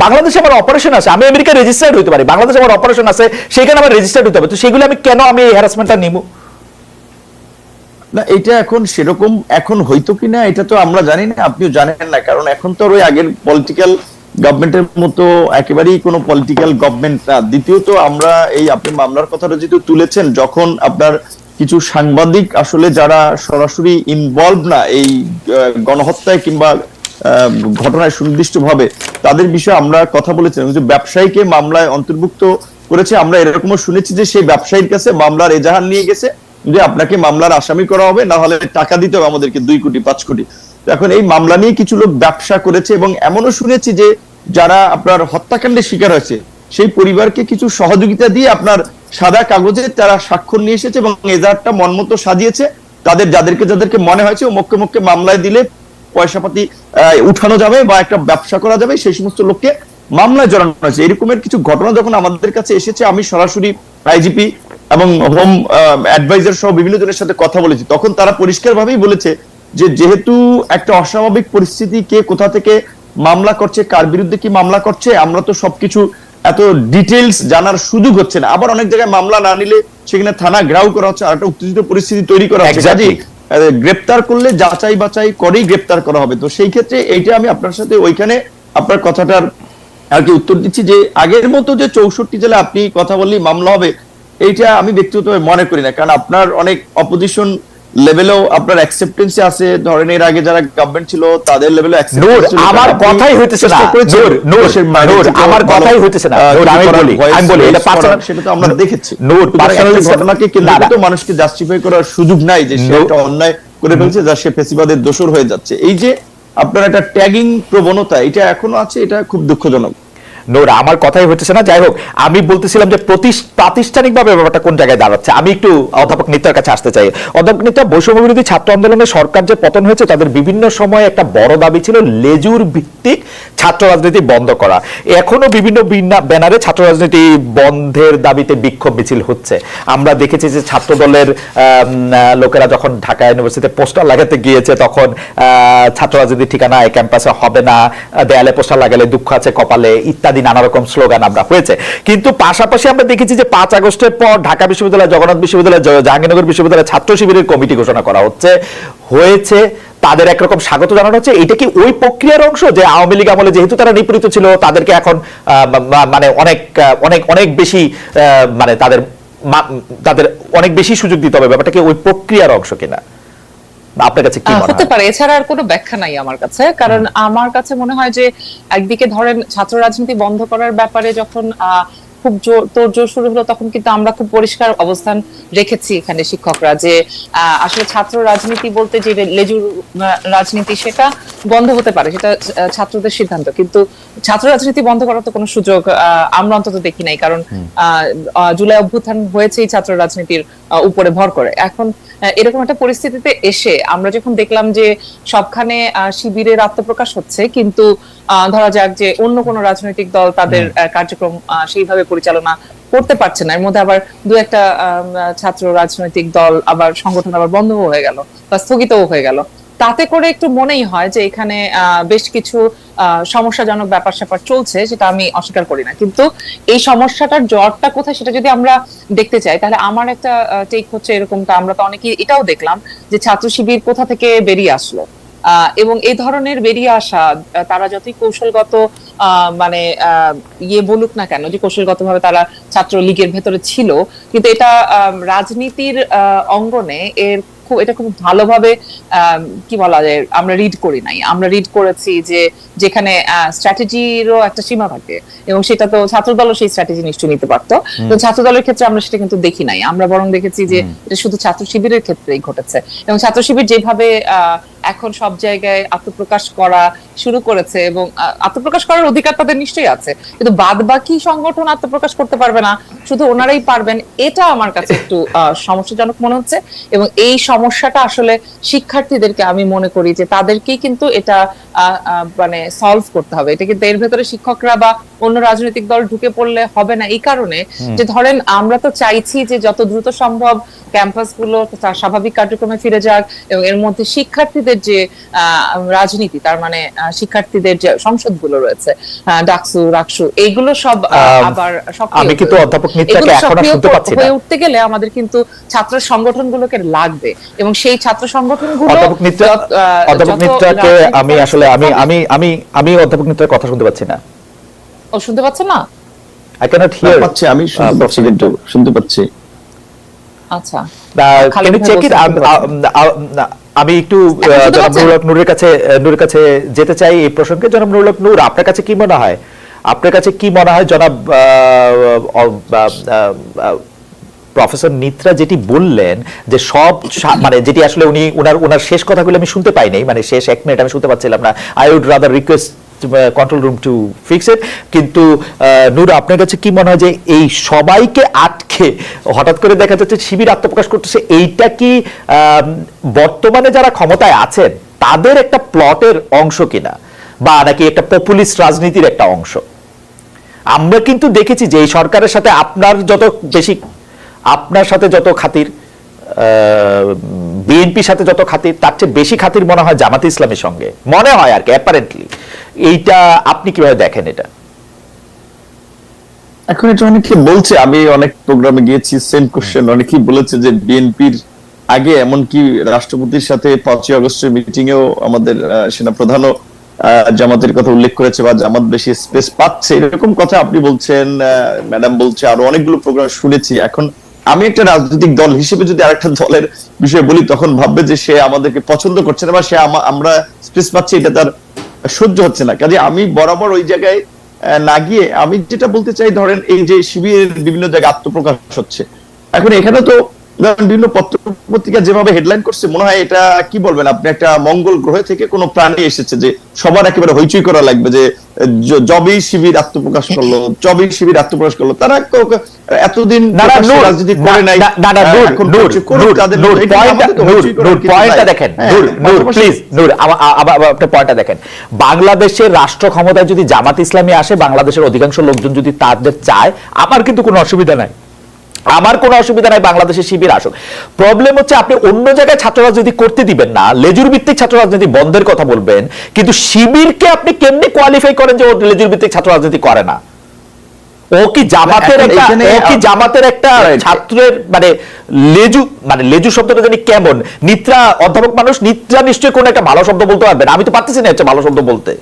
বাংলাদেশে আমার অপারেশন আছে, আমি আমেরিকা রেজিস্টার্ড হইতে পারি, বাংলাদেশে আমার অপারেশন আছে, সেখানে আমার রেজিস্টার্ড হতে হবে। তো সেগুলো আমি কেন এই হ্যারাসমেন্টটা নিব না? এটা এখন সেরকম এখন হইতো কিনা এটা তো আমরা জানি না, আপনিও জানেন না, কারণ এখন তো ওই আগের পলিটিক্যাল গভর্নমেন্টের মতো একেবারেই কোনো পলিটিক্যাল গভর্নমেন্ট না। দ্বিতীয়ত আমরা এই আপনি মামলার কথাটা যেহেতু তুলেছেন, যখন আপনার কিছু সাংবাদিক আসলে যারা সরাসরি ইনভলভ না এই গণহত্যায় কিংবা ঘটনায় সুনির্দিষ্টভাবে, তাদের বিষয়ে আমরা কথা বলেছিলাম যে ব্যবসায়ীকে মামলায় অন্তর্ভুক্ত করেছে। আমরা এরকমও শুনেছি যে সেই ব্যবসায়ীর কাছে মামলার এজাহার নিয়ে গেছে, যে আপনাকে মামলার আসামি করা হবে, না হলে টাকা দিতে হবে আমাদেরকে 2 কোটি 5 কোটি। তো এখন এই মামলা নিয়ে কিছু লোক ব্যবসা করেছে, এবং এমনও শুনেছি যে যারা আপনার হত্যাকাণ্ডের শিকার হয়েছে সেই পরিবারকে কিছু সহযোগিতা দিয়ে আপনার সাদা কাগজে তারা স্বাক্ষর নিয়ে এসেছে এবং এজাহারটা মনমতো সাজিয়েছে। তাদের যাদেরকে মনে হয়েছে ও মক্কে মামলায় দিলে পয়সা পাতি উঠানো যাবে বা একটা ব্যবসা করা যাবে, সেই সমস্ত লোককে মামলায় জড়ানো হয়েছে। এরকমের কিছু ঘটনা যখন আমাদের কাছে এসেছে, আমি সরাসরি আইজিপি এবং হোম অ্যাডভাইজার সহ বিভিন্ন জনের সাথে কথা বলেছি, তখন তারা পরিষ্কারভাবেই বলেছে যে যেহেতু একটা অস্বাভাবিক পরিস্থিতি, কে কোথা থেকে মামলা করছে, কার বিরুদ্ধে কি মামলা করছে, আমরা তো সবকিছু এত ডিটেইলস জানার সুযোগ হচ্ছে না। আবার অনেক জায়গায় মামলা না নিলে সেখানে থানা ঘেরাও করা হচ্ছে, আর একটা উত্তেজিত পরিস্থিতি তৈরি করা হচ্ছে। Exactly. গ্রেপ্তার করলে যাচাই বাছাই করেই গ্রেপ্তার করা হবে। তো সেই ক্ষেত্রে এইটা আমি আপনার সাথে ওইখানে আপনার কথাটার আর কি উত্তর দিচ্ছি যে আগের মতো যে 64 জেলা আপনি কথা বললেই মামলা হবে, এইটা আমি ব্যক্তিগতভাবে মনে করি না। কারণ আপনার অনেক অপোজিশন লেভেলেও আপনার অ্যাকসেপ্টেন্সি আছে, ধরেন এর আগে যারা গভর্নমেন্ট ছিল তাদের লেভেলে নূর, আমার কথাই হইতেছে না নূর, আমার কথাই হইতেছে না নূর, আমি বলি এটা পার্সোনাল, সেটা তো আমরা দেখেছি। নূর, পার্সোনাল ঘটনাকে কেন্দ্র করে তো মানুষকে জাস্টিফাই করার সুযোগ নাই যে সে একটা অন্যায় করে ফেলছে, যা সে ফেসিবাদের দোষর হয়ে যাচ্ছে। এই যে আপনার একটা ট্যাগিং প্রবণতা, এটা এখনো আছে, এটা খুব দুঃখজনক। নূর, আমার কথাই হচ্ছে না। যাই হোক, আমি বলতেছিলাম যে প্রাতিষ্ঠানিকভাবে ব্যাপারটা কোন জায়গায় দাঁড়াচ্ছে। আমি একটু অধ্যাপক নিত্যার কাছে আসতে চাই। অধ্যাপক নিত্যা, বৈষম্য বিরোধী ছাত্র আন্দোলনে সরকার যে পতন হয়েছে, তাদের বিভিন্ন সময় একটা বড় দাবি ছিল লেজুর ভিত্তিক ছাত্র রাজনীতি বন্ধ করা। এখনো বিভিন্ন ব্যানারে ছাত্র রাজনীতি বন্ধের দাবিতে বিক্ষোভ মিছিল হচ্ছে। আমরা দেখেছি যে ছাত্র দলের লোকেরা যখন ঢাকা ইউনিভার্সিটিতে পোস্টার লাগাতে গিয়েছে, তখন ছাত্র রাজনীতির ঠিকানা এই ক্যাম্পাসে হবে না, দেয়ালে পোস্টার লাগালে দুঃখ আছে কপালে, ইত্যাদি নানা রকম স্লোগান আমরা হয়েছে। কিন্তু পাশাপাশি আমরা দেখেছি যে 5 আগস্টের পর ঢাকা বিশ্ববিদ্যালয়, জগন্নাথ বিশ্ববিদ্যালয়, জাহাঙ্গীরনগর বিশ্ববিদ্যালয় ছাত্র শিবিরের কমিটি ঘোষণা করা হয়েছে, তাদের একরকম স্বাগত জানানো হচ্ছে। এটা কি ওই প্রক্রিয়ার অংশ যে আওয়ামী লীগ আমলে যেহেতু তারা নিপীড়িত ছিল, তাদেরকে এখন মানে অনেক অনেক অনেক বেশি মানে তাদের অনেক বেশি সুযোগ দিতে হবে? ব্যাপারটা কি ওই প্রক্রিয়ার অংশ কিনা আপনার কাছে কি মনে হয়? হতে পারে, এছাড়া আর কোনো ব্যাখ্যা নাই আমার কাছে। কারণ আমার কাছে মনে হয় যে একদিকে ধরেন ছাত্র রাজনীতি বন্ধ করার ব্যাপারে যখন খুব তোড়জোড় শুরু হলো, তখন কিন্তু আমরা খুব পরিষ্কার অবস্থান রেখেছি এখানে শিক্ষকরা যে আসলে ছাত্র রাজনীতি বলতে যে লেজুর রাজনীতি, সেটা বন্ধ হতে পারে, সেটা ছাত্রদের সিদ্ধান্ত। কিন্তু ছাত্র রাজনীতি বন্ধ করার তো কোনো সুযোগ আমরা অন্তত দেখি নাই। কারণ জুলাই অভ্যুত্থান হয়েছে এই ছাত্র রাজনীতির উপরে ভর করে। এখন এরকম একটা পরিস্থিতিতে এসে আমরা যখন দেখলাম যে সবখানে শিবিরের আত্মপ্রকাশ হচ্ছে, কিন্তু ধরা যাক যে অন্য কোনো রাজনৈতিক দল তাদের কার্যক্রম সেইভাবে পরিচালনা করতে পারছে না, এর মধ্যে আবার দু একটা ছাত্র রাজনৈতিক দল আবার সংগঠন আবার বন্ধ হয়ে গেল বা স্থগিতও হয়ে গেল, তাতে করে একটু মনেই হয় যে এখানে বেশ কিছু সমস্যাজনক ব্যাপার স্যাপার চলছে, সেটা আমি অস্বীকার করি না। কিন্তু এই সমস্যাটার জটটা কোথায় সেটা যদি আমরা দেখতে চাই, তাহলে আমার একটা টেক হচ্ছে এরকমটা, আমরা তো অনেকেই এটাও দেখলাম যে ছাত্র শিবির কোথা থেকে বেরিয়ে আসলো, এবং এই ধরনের বেরিয়ে আসা তারা যতই কৌশলগত মানে ইয়ে বলুক না কেন যে কৌশলগতভাবে তারা ছাত্র লীগের ভেতরে ছিল, কিন্তু এটা রাজনীতির অঙ্গনে এটা খুব ভালোভাবে কি বলা যায় আমরা রিড করি নাই। আমরা রিড করেছি যে যেখানে স্ট্র্যাটেজিরও একটা সীমা থাকে, এবং সেটা তো ছাত্র দলও সেই স্ট্র্যাটেজি নিশ্চয়ই নিতে পারতো। তো ছাত্র দলের ক্ষেত্রে আমরা সেটা কিন্তু দেখি নাই। আমরা বরং দেখেছি যে এটা শুধু ছাত্র শিবিরের ক্ষেত্রেই ঘটেছে, এবং ছাত্র শিবির যেভাবে এখন সব জায়গায় আত্মপ্রকাশ করা শুরু করেছে, এবং আত্মপ্রকাশ করার অধিকার তাদের নিশ্চয়ই আছে, কিন্তু বাদ বাকি সংগঠন আত্মপ্রকাশ করতে পারবে না, শুধু ওনারাই পারবেন, এটা আমার কাছে একটু সমস্যাজনক মনে হচ্ছে। এবং এই সমস্যাটা আসলে শিক্ষার্থীদেরকে আমি মনে করি যে তাদেরকেই কিন্তু এটা মানে সলভ করতে হবে। এটা কিন্তু এর ভেতরে শিক্ষকরা বা অন্য রাজনৈতিক দল ঢুকে পড়লে হবে না, এই কারণে যে ধরেন আমরা তো চাইছি যে যত দ্রুত সম্ভব ক্যাম্পাসগুলো তার স্বাভাবিক কার্যক্রমে ফিরে যাক, এবং এর মধ্যে শিক্ষার্থীদের যে রাজনীতি, তার মানে শিক্ষার্থীদের যে সংসদগুলো রয়েছে, ডাকসু রাকসু, এইগুলো সব আবার আমি কিন্তু অধ্যাপক নিত্যাকে এখনো শুনতে পাচ্ছি না। হয়ে উঠতে গেলে আমাদের কিন্তু ছাত্র সংগঠনগুলোকে লাগবে, এবং সেই ছাত্র সংগঠনগুলো অধ্যাপক নিত্যাকে আমি আসলে আমি অধ্যাপক নিত্যার কথা শুনতে পাচ্ছি না। ও শুনতে পাচ্ছেন না? I cannot hear. আমি শুনতে পাচ্ছি, কিন্তু শুনতে পাচ্ছি। আচ্ছা, আমি একটু নূরের কাছে যেতে চাই এই প্রসঙ্গে। জনাব নূর, আপনার কাছে কি মনে হয়, জনাব প্রফেসর নিত্রা যেটি বললেন যে সব মানে যেটি আসলে উনি ওনার শেষ কথাগুলো আমি শুনতে পাইনি, মানে শেষ 1 মিনিট আমি শুনতে পাচ্ছিলাম না। I would rather request control room to fix it. কিন্তু নূর, আপনার কাছে কি মনে হয় যে এই সবাইকে আটকে হঠাৎ করে দেখা যাচ্ছে শিবির আত্মপ্রকাশ করতেছে, এইটা কি বর্তমানে যারা ক্ষমতায় আছেন তাদের একটা প্লটের অংশ কিনা, বা নাকি একটা পপুলিস্ট রাজনীতির একটা অংশ? আমরা কিন্তু দেখেছি যে এই সরকারের সাথে আপনার সাথে যত খাতির, বিএনপির সাথে যত খাতির, তার চেয়ে বেশি খাতির মনে হয় জামাতে ইসলামের সঙ্গে, মনে হয় আর কি অ্যাপারেন্টলি। এইটা আপনি কিভাবে দেখেন এটা? এখন এটা অনেকে বলছে, আমি অনেক প্রোগ্রামে গিয়েছি, সেম কোশ্চেন অনেকেই বলেছে যে বিএনপির আগে এমনকি রাষ্ট্রপতির সাথে 5ই আগস্টের মিটিং এও আমাদের সেনাপ্রধানও জামাতের কথা উল্লেখ করেছে, বা জামাত বেশি স্পেস পাচ্ছে, এরকম কথা আপনি বলছেন, ম্যাডাম বলছে, আরো অনেকগুলো প্রোগ্রাম শুনেছি। এখন আমি একটা রাজনৈতিক দল হিসেবে যদি আরেকটা দলের বিষয়ে বলি, তখন ভাববে যে সে আমাদেরকে পছন্দ করছে না, বা সে আমরা স্পেস পাচ্ছি এটা তার সহ্য হচ্ছে না। কাজে আমি বরাবর ওই জায়গায় না গিয়ে আমি যেটা বলতে চাই, ধরেন এই যে শিবিরের বিভিন্ন জায়গায় আত্মপ্রকাশ হচ্ছে, এখন এখানে তো বিভিন্ন পত্র পত্রিকা যেভাবে হেডলাইন করছে, মনে হয় এটা কি বলবেন আপনি, একটা মঙ্গল গ্রহ থেকে কোনো প্রাণী এসেছে যে সবার একেবারে হইচই করা লাগবে যে জবই শিবির আত্মপ্রকাশ করলো, জবই শিবির আত্মপ্রকাশ করলো। তারা এতদিন রাজনীতি করে নাই, দেখেন বাংলাদেশের রাষ্ট্র ক্ষমতায় যদি জামাত ইসলামী আসে, বাংলাদেশের অধিকাংশ লোকজন যদি তাদের চায়, আমার কিন্তু কোনো অসুবিধা নাই, বাংলাদেশের শিবির আসুক। প্রবলেম হচ্ছে আপনি অন্য জায়গায় ছাত্র রাজনীতি করতে দিবেন না, লেজুর ভিত্তিক ছাত্র রাজনীতি বন্ধের কথা বলবেন, কিন্তু শিবিরকে আপনি কেমনে কোয়ালিফাই করেন যে ও লেজুর ভিত্তিক ছাত্র রাজনীতি করে না? ও কি জামাতের একটা ছাত্রের মানে লেজু শব্দটা জানি কেমন, নিত্রা অধ্যাপক মানুষ, নিত্রা নিশ্চয়ই কোন একটা ভালো শব্দ বলতে পারবেন, আমি তো পারতেছি না একটা ভালো শব্দ বলতে।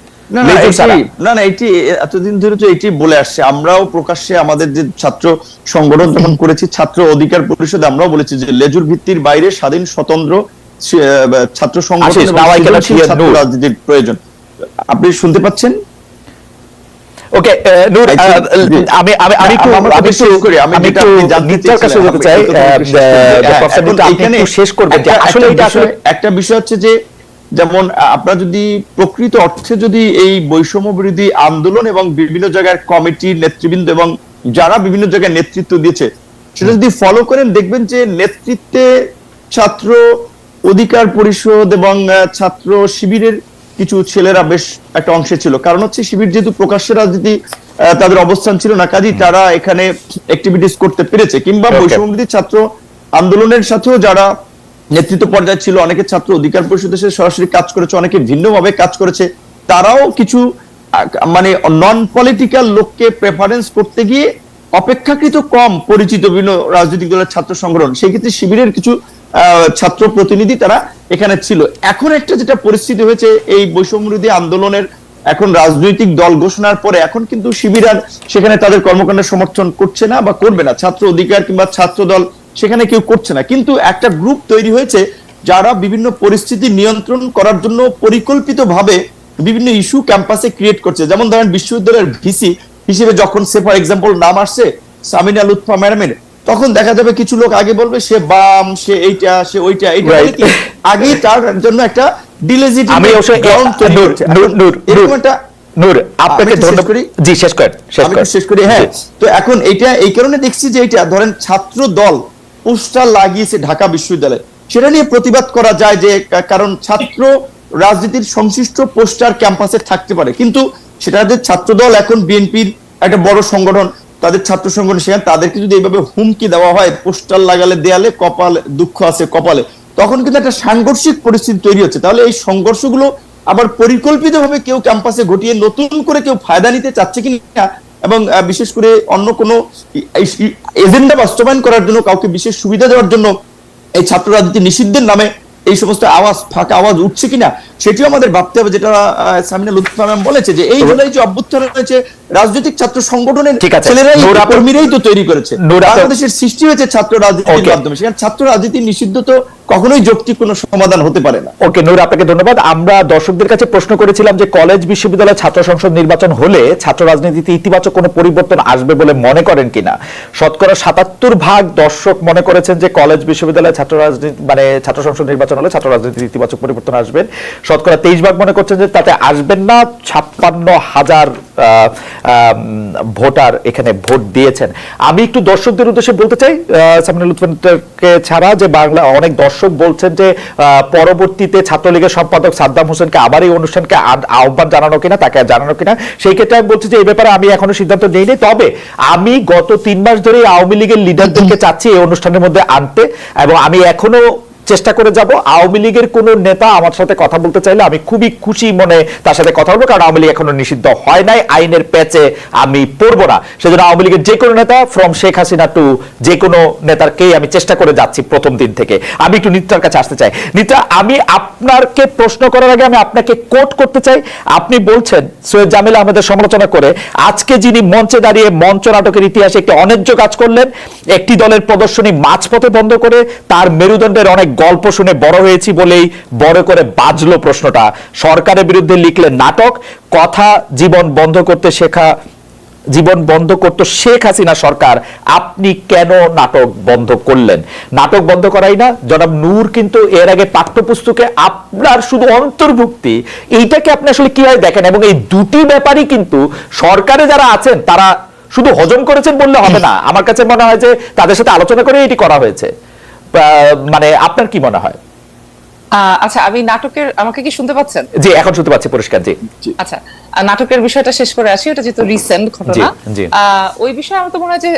না এটি এতদিন ধরে তো এটি বলে আসছে, আমরাও প্রকাশ্যে আমাদের যে ছাত্র সংগঠন যখন করেছি, ছাত্র অধিকার পরিষদে আমরাও বলেছি যে লেজুর ভিত্তির বাইরে স্বাধীন স্বতন্ত্র ছাত্র সংগঠন রাজনীতির প্রয়োজন। আপনি শুনতে পাচ্ছেন? ওকে নূর, আমি একটা বিষয় হচ্ছে যে, যেমন আপনারা যদি প্রকৃত অর্থে যদি এই বৈষম্য বিরোধী আন্দোলন এবং বিভিন্ন জায়গার কমিটির নেতৃবৃন্দ এবং যারা বিভিন্ন জায়গায় নেতৃত্ব দিয়েছে সেটা যদি ফলো করেন, দেখবেন যে নেতৃত্বে ছাত্র অধিকার পরিষদ এবং ছাত্র শিবিরের কিছু ছেলেরা বেশ একটা অংশে ছিল। কারণ হচ্ছে শিবির যেহেতু প্রকাশ্যে রাজনীতি তাদের অবস্থান ছিল না, কাজেই তারা এখানে অ্যাক্টিভিটিস করতে পেরেছে। কিংবা বৈষম্য বিরোধী ছাত্র আন্দোলনের সাথেও যারা নেতৃত্ব পর্যায়ে ছিল, অনেকে ছাত্র অধিকার পরিষদের সাথে সরাসরি কাজ করেছে, অনেকে ভিন্নভাবে কাজ করেছে, তারাও কিছু মানে নন পলিটিক্যাল লোককে প্রেফারেন্স করতে গিয়ে অপেক্ষাকৃত কম পরিচিত বিভিন্ন রাজনৈতিক দলের ছাত্র সংগঠন, সেই ক্ষেত্রে শিবিরের কিছু ছাত্র প্রতিনিধি তারা এখানে ছিল। এখন একটা যেটা পরিস্থিতি হয়েছে এই বৈষম্য বিরোধী আন্দোলনের এখন রাজনৈতিক দল ঘোষণার পরে, এখন কিন্তু শিবির আর সেখানে তাদের কর্মকাণ্ডের সমর্থন করছে না বা করবে না, ছাত্র অধিকার কিংবা ছাত্র দল সেখানে কেউ করছে না। কিন্তু একটা গ্রুপ তৈরি হয়েছে যারা বিভিন্ন পরিস্থিতি নিয়ন্ত্রণ করার জন্য পরিকল্পিতভাবে বিভিন্ন ইস্যু ক্যাম্পাসে ক্রিয়েট করছে। যেমন ধরেন বিশ্ববিদ্যালয়ের ভিসি হিসেবে যখন সে ফর এক্সাম্পল নাম আসছে সামিনা লুৎফা ম্যাডামের, তখন দেখা যাবে কিছু লোক আগে বলবে সে বাম, সে এইটা, সে ওইটা, এইটা আগেই তার জন্য একটা ডিলেজিট। আমি নূর আপনাকে ধন্যবাদ, জি শেষ করি। হ্যাঁ, তো এখন এটা এই কারণে দেখছি যে এটা ধরেন ছাত্র দল পোস্টার লাগিয়েছে ঢাকা বিশ্ববিদ্যালয়ে, সেটা নিয়ে প্রতিবাদ করা যায় যে কারণ ছাত্র রাজনীতির সংশ্লিষ্ট পোস্টার ক্যাম্পাসে থাকতে পারে, কিন্তু সেটা যে ছাত্র দল এখন বিএনপির একটা বড় সংগঠন, তাদের ছাত্র সংগঠন, সেখানে তাদেরকে যদি এইভাবে হুমকি দেওয়া হয় পোস্টার লাগালে দেয়ালে, কপালে দুঃখ আছে কপালে, তখন কিন্তু একটা সাংঘর্ষিক পরিস্থিতি তৈরি হচ্ছে। তাহলে এই সংঘর্ষগুলো আবার পরিকল্পিতভাবে কেউ ক্যাম্পাসে ঘটিয়ে নতুন করে কেউ ফায়দা নিতে চাচ্ছে কিনা, এবং বিশেষ করে অন্য কোনো এজেন্ডা বাস্তবায়ন করার জন্য কাউকে বিশেষ সুবিধা দেওয়ার জন্য এই ছাত্র রাজনীতি নিষিদ্ধের নামে এই সমস্ত আওয়াজ, ফাঁকা আওয়াজ উঠছে কিনা সেটিও আমাদের ভাবতে হবে। যেটা সামিনা লুৎফা ম্যাম বলেছে যে এই জুলাই যে অভ্যুত্থান হয়েছে রাজনৈতিক ছাত্র সংগঠনের ঠিক আছে। ছেলেরাই নূর আপু- কর্মীরাই তো তৈরি করেছে। নূর আপু- বাংলাদেশের সৃষ্টি হয়েছে ছাত্র রাজনীতির Okay. মাধ্যমে, সেখানে ছাত্র রাজনীতি নিষিদ্ধ তো কখনোই যৌক্তিক কোনো সমাধান হতে পারে না। ওকে নূর, আপনাকে ধন্যবাদ। আমরা দর্শকদের কাছে প্রশ্ন করেছিলাম যে কলেজ বিশ্ববিদ্যালয় ছাত্র সংসদ নির্বাচন হলে ছাত্র রাজনীতিতে ইতিবাচক কোনো পরিবর্তন আসবে বলে মনে করেন কিনা। শতকরা ৭৭% দর্শক মনে করেছেন যে কলেজ বিশ্ববিদ্যালয় ছাত্র রাজনীতি মানে ছাত্র সংসদ নির্বাচন হলে ছাত্র রাজনীতির ইতিবাচক পরিবর্তন আসবেন। শতকরা 23% মনে করছেন যে তাতে আসবেন না। ৫৬,০০০ ভোটার এখানে ভোট দিয়েছেন। আমি একটু দর্শকদের উদ্দেশ্যে বলতে চাই, সামনে লুৎফানকে ছাড়া, যে বাংলা অনেক দর্শক বলছেন যে পরবর্তীতে ছাত্রলীগের সম্পাদক সাদ্দাম হোসেনকে আবার এই অনুষ্ঠানকে আহ্বান জানানো কিনা, তাকে জানানো কিনা। সেই ক্ষেত্রে আমি বলছি যে এই ব্যাপারে আমি এখনো সিদ্ধান্ত নিইনি। তবে আমি গত 3 মাস ধরে আওয়ামী লীগের লিডারদেরকে চাচ্ছি এই অনুষ্ঠানের মধ্যে আনতে, এবং আমি এখনো চেষ্টা করে যাব। আওয়ামী লীগের কোন নেতা আমার সাথে কথা বলতে চাইলে আমি খুবই খুশি মনে তার সাথে কথা বলবো, কারণ আওয়ামী লীগ এখনো নিষিদ্ধ হয় নাই, আইনের প্যাচে আমি পড়বো না। সেজন্য আওয়ামী লীগের যে কোনো নেতা ফ্রম শেখ হাসিনা টু যে কোনো নেতারকেই আমি চেষ্টা করে যাচ্ছি প্রথম দিন থেকে। আমি একটু নিত্যার কাছে আসতে চাই। নিত্যা, আমি আপনাকে প্রশ্ন করার আগে আমি আপনাকে কোট করতে চাই। আপনি বলছেন সৈয়দ জামিল আহমেদের সমালোচনা করে, আজকে যিনি মঞ্চে দাঁড়িয়ে মঞ্চ নাটকের ইতিহাসে একটি অন্যায্য কাজ করলেন, একটি দলের প্রদর্শনী মাঝপথে বন্ধ করে তার মেরুদণ্ডের অনেক গল্প শুনে বড় হয়েছি বলেই বড় করে বাজলো প্রশ্নটা। সরকারের বিরুদ্ধে লিখলেন নাটক, কথা জীবন বন্ধ করতে শেখ হাসিনা সরকার, আপনি কেন নাটক বন্ধ করলেন? নাটক বন্ধ করাই না জনাব নূর, কিন্তু এর আগে পাঠ্যপুস্তকে আপনার শুধু অন্তর্ভুক্তি, এইটাকে আপনি আসলে কিভাবে দেখেন? এবং এই দুটি ব্যাপারই কিন্তু সরকারে যারা আছেন তারা শুধু হজম করেছেন বললে হবে না। আমার কাছে মনে হয় যে তাদের সাথে আলোচনা করে এটি করা হয়েছে। মানে আপনার কি মনে হয়? আচ্ছা, আমি নাটকের, আমাকে কি শুনতে পাচ্ছেন? জি, এখন শুনতে পাচ্ছি পরিষ্কার। জি, আচ্ছা, নাটকের বিষয়টা শেষ করে আসি। ওটা যেহেতু রিসেন্ট ঘটনা, জি। ওই বিষয়ে আমার তো মনে হয় যে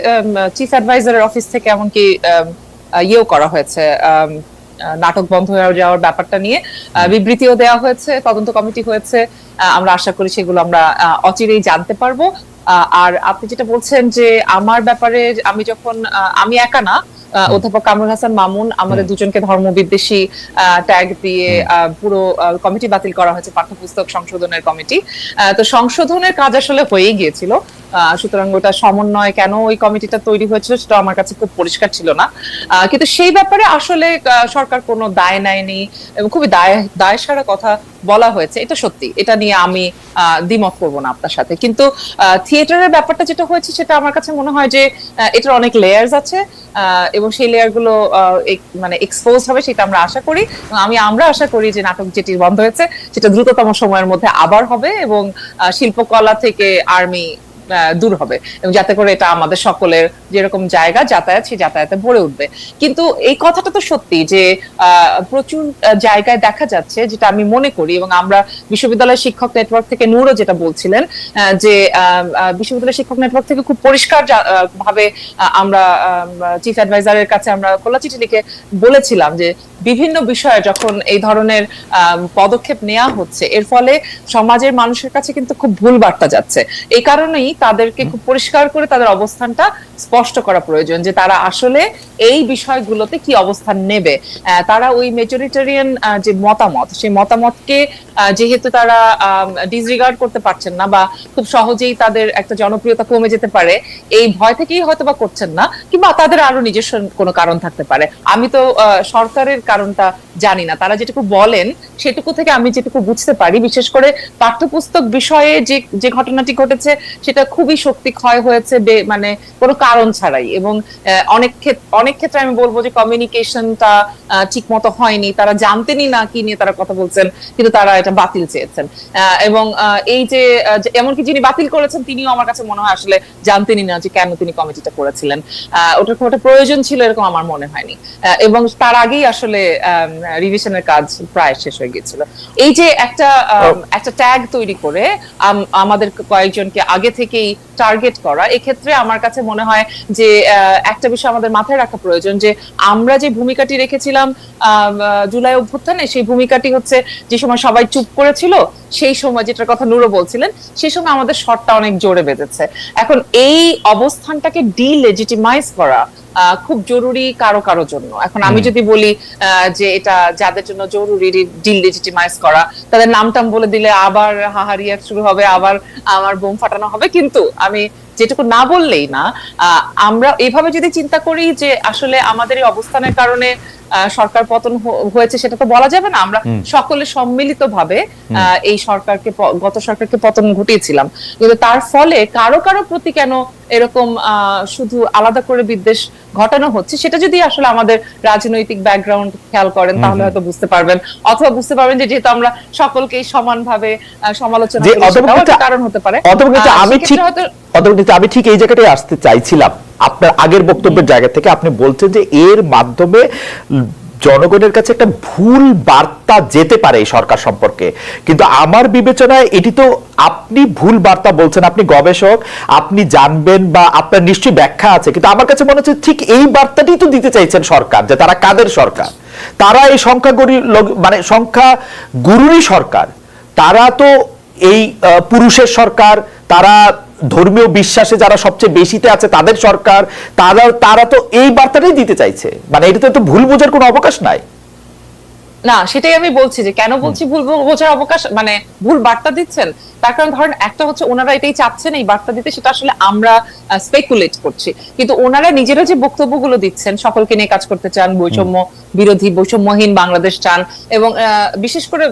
চিফ অ্যাডভাইজারের অফিস থেকে এমনকি ইয়েও করা হয়েছে, নাটক বন্ধ হয়ে যাওয়ার ব্যাপারটা নিয়ে বিবৃতিও দেওয়া হয়েছে, তদন্ত কমিটি হয়েছে। আমরা আশা করি সেগুলো আমরা অচিরেই জানতে পারবো। আর আপনি যেটা বলছেন যে আমার ব্যাপারে, আমি যখন, আমি একা না, অধ্যাপক কামরুল হাসান মামুন, আমাদের দুজনকে ধর্মবিদ্বেষী ট্যাগ দিয়ে পুরো কমিটি বাতিল করা হয়েছে, পাঠ্যপুস্তক সংশোধনের কমিটি। তো সংশোধনের কাজ আসলে হয়েই গিয়েছিল, সুতরাং ওটা সমন্বয় কেন ওই কমিটিটা তৈরি হয়েছিল সেটা আমার কাছে খুব পরিষ্কার ছিল না। কিন্তু সেই ব্যাপারে আসলে সরকার কোনো দায় নেয়নি এবং খুবই দায় সারা কথা বলা হয়েছে, এটা সত্যি। এটা নিয়ে আমি দ্বিমত করবো না আপনার সাথে। কিন্তু থিয়েটারের ব্যাপারটা যেটা হয়েছে সেটা আমার কাছে মনে হয় যে এটার অনেক লেয়ার্স আছে, এবং সেই লেয়ার গুলো মানে এক্সপোজ হবে, সেটা আমরা আশা করি। আমরা আশা করি যে নাটক যেটি বন্ধ হয়েছে সেটা দ্রুততম সময়ের মধ্যে আবার হবে, এবং শিল্পকলা থেকে আর্মি দূর হবে, এবং যাতে করে এটা আমাদের সকলের যেরকম জায়গা যাতায়াত, সেই যাতায়াতে ভরে উঠবে। কিন্তু এই কথাটা তো সত্যি যে প্রচুর জায়গায় দেখা যাচ্ছে, যেটা আমি মনে করি, এবং আমরা বিশ্ববিদ্যালয় শিক্ষক নেটওয়ার্ক থেকে নূরও যেটা বলছিলেন, যে বিশ্ববিদ্যালয় শিক্ষক নেটওয়ার্ক থেকে খুব পরিষ্কার ভাবে আমরা চিফ অ্যাডভাইজারের কাছে আমরা খোলা চিঠি লিখে বলেছিলাম যে বিভিন্ন বিষয়ে যখন এই ধরনের পদক্ষেপ নেওয়া হচ্ছে, এর ফলে সমাজের মানুষের কাছে কিন্তু খুব ভুল বার্তা যাচ্ছে। এই কারণেই তাদেরকে খুব পরিষ্কার করে তাদের অবস্থানটা স্পষ্ট করা প্রয়োজন, যে তারা আসলে এই বিষয়গুলোতে কি অবস্থান নেবে। তারা ওই মেজরিটেরিয়ান যে মতামত, সেই মতামতকে যেহেতু তারা ডিসরিগার্ড করতে পারছেন না, বা খুব সহজেই তাদের একটা জনপ্রিয়তা কমে যেতে পারে, এই ভয় থেকেই হয়তো বা করছেন না, কিংবা তাদের আরো নিজস্ব কোনো কারণ থাকতে পারে। আমি তো সরকারের কারণটা জানি না, তারা যেটুকু বলেন সেটুকু থেকে আমি যেটুকু বুঝতে পারি, বিশেষ করে পাঠ্যপুস্তক বিষয়ে যে ঘটনাটি ঘটেছে সেটা খুবই শক্তি ক্ষয় হয়েছে, মানে কোনো কারণ ছাড়াই। এবং অনেক ক্ষেত্রে আমি বলবো যে কমিউনিকেশনটা ঠিক মতো হয়নি, তারা জানতেনই না কি নিয়ে তারা কথা বলছেন, কিন্তু তারা এটা বাতিল চেয়েছেন। এবং এই যে এমনকি যিনি বাতিল করেছেন তিনিও আমার কাছে মনে হয় আসলে জানতেনই না যে কেন তিনি কমিটিটা করেছিলেন। ওটার খুব একটা প্রয়োজন ছিল এরকম আমার মনে হয়নি, এবং তার আগেই আসলে রিভিশনের কাজ প্রায় শেষ হয়ে গিয়েছিল। এই যে একটা ট্যাগ তৈরি করে আমাদের কয়েকজনকে আগে থেকেই টার্গেট করা, এক্ষেত্রে আমার কাছে মনে হয় যে একটা বিষয় আমাদের মাথায় রাখা প্রয়োজন, যে আমরা যে ভূমিকাটি রেখেছিলাম জুলাই অভ্যুত্থানে, সেই ভূমিকাটি হচ্ছে যে সময় সবাই চুপ করেছিল, সেই সময় যেটার কথা নূরও বলছিলেন, সেই সময় আমাদের শটটা অনেক জোরে বেজেছে। এখন এই অবস্থানটাকে ডিলেজিটিমাইজ করা খুব জরুরি কারো কারো জন্য। এখন আমি যদি বলি যে এটা যাদের জন্য জরুরি ডিলেজিটিমাইজ করা, তাদের নাম টাম বলে দিলে আবার হাহারিয়া শুরু হবে, আবার আমার বোম ফাটানো হবে। কিন্তু আমি যেটুকু না বললেই না, আমরা এইভাবে যদি চিন্তা করি যে আসলে আমাদের এই অবস্থানের কারণে সরকার পতন হয়েছে, সেটা তো বলা যাবে না। আমরা সকলে সম্মিলিত ভাবে এই সরকারকে, গত সরকারকে পতন ঘটিয়েছিলাম, কিন্তু তার ফলে কারো কারো প্রতি কেন এরকম শুধু আলাদা করে বিদ্বেষ ঘটানো হচ্ছে, সেটা যদি আসলে আমাদের রাজনৈতিক ব্যাকগ্রাউন্ড খেয়াল করেন তাহলে হয়তো বুঝতে পারবেন, অথবা বুঝতে পারবেন যে যেহেতু আমরা সকলকেই সমানভাবে সমালোচনা করি, সেটাও একটা কারণ হতে পারে। আমি ঠিক এই জায়গাটায় আসতে চাইছিলাম, আপনার আগের বক্তব্যের জায়গা থেকে আপনি বলছেন যে এর মাধ্যমে জনগণের কাছে একটা ভুল বার্তা যেতে পারে এই সরকার সম্পর্কে। কিন্তু আমার বিবেচনায় এটি তো, আপনি ভুল বার্তা বলছেন, আপনি গবেষক, আপনি জানবেন বা আপনার নিশ্চয়ই ব্যাখ্যা আছে, কিন্তু আমার কাছে মনে হচ্ছে ঠিক এই বার্তাটি তো দিতে চাইছেন সরকার, যে তারা কাদের সরকার, তারা এই মানে সংখ্যা গুরুরই সরকার, তারা তো এই পুরুষের সরকার, তারা ধর্মীয় বিশ্বাসে যারা সবচেয়ে বেশিতে আছে তাদের সরকার, তারা তো এই বার্তাটাই দিতে চাইছে। মানে এটা তো ভুল বোঝার কোনো অবকাশ নাই। না, সেটাই আমি বলছি যে কেন বলছি ভুল বোঝার অবকাশ, মানে ভুল বার্তা দিচ্ছেন। তার কারণ ধরেন একটা হচ্ছে ওনারা এটাই চাচ্ছেন এই বার্তা দিতে, সেটা আসলে আমরা স্পেকুলেট করছি, কিন্তু ওনারা নিজেরা যে বক্তব্যগুলো দিচ্ছেন, সকলকে নিয়ে কাজ করতে চান, বৈষম্য বিরোধী, বৈষম্যহীন বাংলাদেশ চান, এবং বিশেষ করে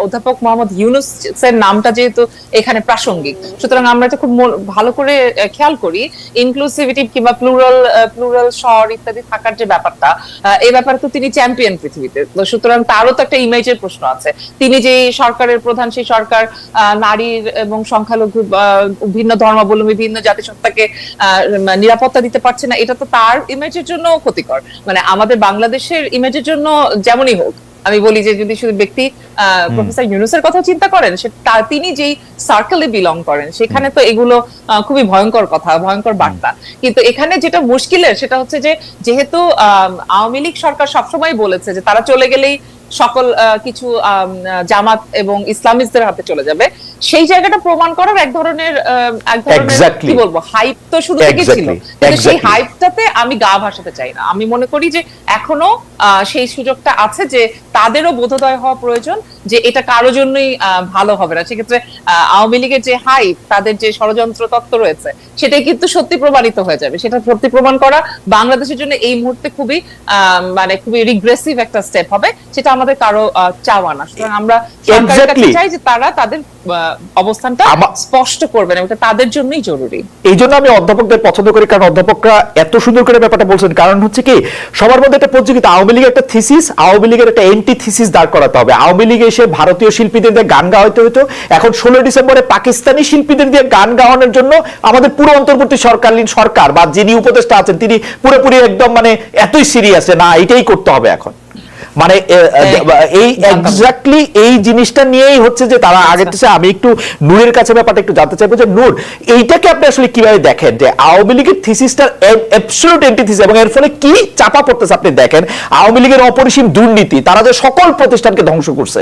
অধ্যাপক মোহাম্মদ ইউনূসের নামটা যেহেতু এখানে প্রাসঙ্গিক, সুতরাং আমরা এটা খুব ভালো করে খেয়াল করি ইনক্লুসিভিটি কিংবা প্লুরাল স্বর ইত্যাদি থাকার যে ব্যাপারটা, এই ব্যাপারে তো তিনি চ্যাম্পিয়ন পৃথিবীতে। সুতরাং তারও তো একটা ইমেজের প্রশ্ন আছে। তিনি যে সরকারের প্রধান, সেই সরকার নারীর এবং সংখ্যালঘু, ভিন্ন ধর্মাবলম্বী, ভিন্ন জাতিসত্তাকে নিরাপত্তা দিতে পারছে না, এটা তো তার ইমেজের জন্য ক্ষতিকর। মানে আমাদের বাংলাদেশের ইমেজের জন্য যেমনই হোক, আমি বলি যে যদি শুধু ব্যক্তি প্রফেসর ইউনূসের কথা চিন্তা করেন, তিনি যেই সার্কেলে বিলং করেন, সেখানে তো এগুলো খুবই ভয়ঙ্কর কথা, ভয়ঙ্কর বার্তা। কিন্তু এখানে যেটা মুশকিলের সেটা হচ্ছে যে যেহেতু আওয়ামী লীগ সরকার সবসময় বলেছে যে তারা চলে গেলেই সকল কিছু জামাত এবং ইসলামিস্টদের হাতে চলে যাবে, সেই জায়গাটা প্রমাণ করার এক ধরনের কি বলবো হাইপ তো শুরু থেকে ছিল। সেই হাইপটাতে আমি গা ভাসাতে চাই না। আমি মনে করি যে এখনো সেই সুযোগটা আছে যে তাদেরও বোধোদয় হওয়া প্রয়োজন যে এটা কারো জন্যই ভালো হবে না। সেক্ষেত্রে আওয়ামী লীগের যে হাইপ, তাদের যে ষড়যন্ত্র তত্ত্ব রয়েছে, সেটাই কিন্তু সত্যি প্রমাণিত হয়ে যাবে। সেটা সত্যি প্রমাণ করা বাংলাদেশের জন্য এই মুহূর্তে খুবই মানে খুবই রিগ্রেসিভ একটা স্টেপ হবে, সেটা আমাদের কারো চাওয়া না। সুতরাং আমরা সরকারের কাছে চাই যে তারা তাদের অবস্থানটা স্পষ্ট করবেন, এটা তাদের জন্যই জরুরি। এই জন্য আমি অধ্যাপকদের পছন্দ করি, কারণ অধ্যাপকরা এত সুন্দর করে ব্যাপারটা বলছেন। কারণ হচ্ছে কি, সবার মধ্যে একটা প্রতিযোগিতা, আওয়ামী লীগের একটা থিসিস, আওয়ামী লীগের একটা এন্টি থিসিস দাঁড় করাতে হবে। আওয়ামী লীগে এসে ভারতীয় শিল্পীদের দিয়ে গান গাওয়াতে হতো, এখন 16 ডিসেম্বরে পাকিস্তানি শিল্পীদের দিয়ে গান গাওয়ানোর জন্য আমাদের পুরো অন্তর্বর্তী সরকারলীন সরকার বা যিনি উপদেষ্টা আছেন তিনি পুরোপুরি একদম মানে এতই সিরিয়াস না এটাই করতে হবে এখন। মানে এই এক্স্যাক্টলি এই জিনিসটা নিয়েই হচ্ছে যে তারা আগে থেকে। আমি একটু নূরের কাছে ব্যাপারটা একটু জানতে চাইবো যে নূর, এইটাকে আপনি আসলে কিভাবে দেখেন যে আওয়ামী লীগের থিসিসটার অ্যাবসলিউট অ্যান্টিথিসিস, এবং এর ফলে কি চাপা পড়তেছে আপনি দেখেন। আওয়ামী লীগের অপরিসীম দুর্নীতি, তারা যে সকল প্রতিষ্ঠানকে ধ্বংস করছে,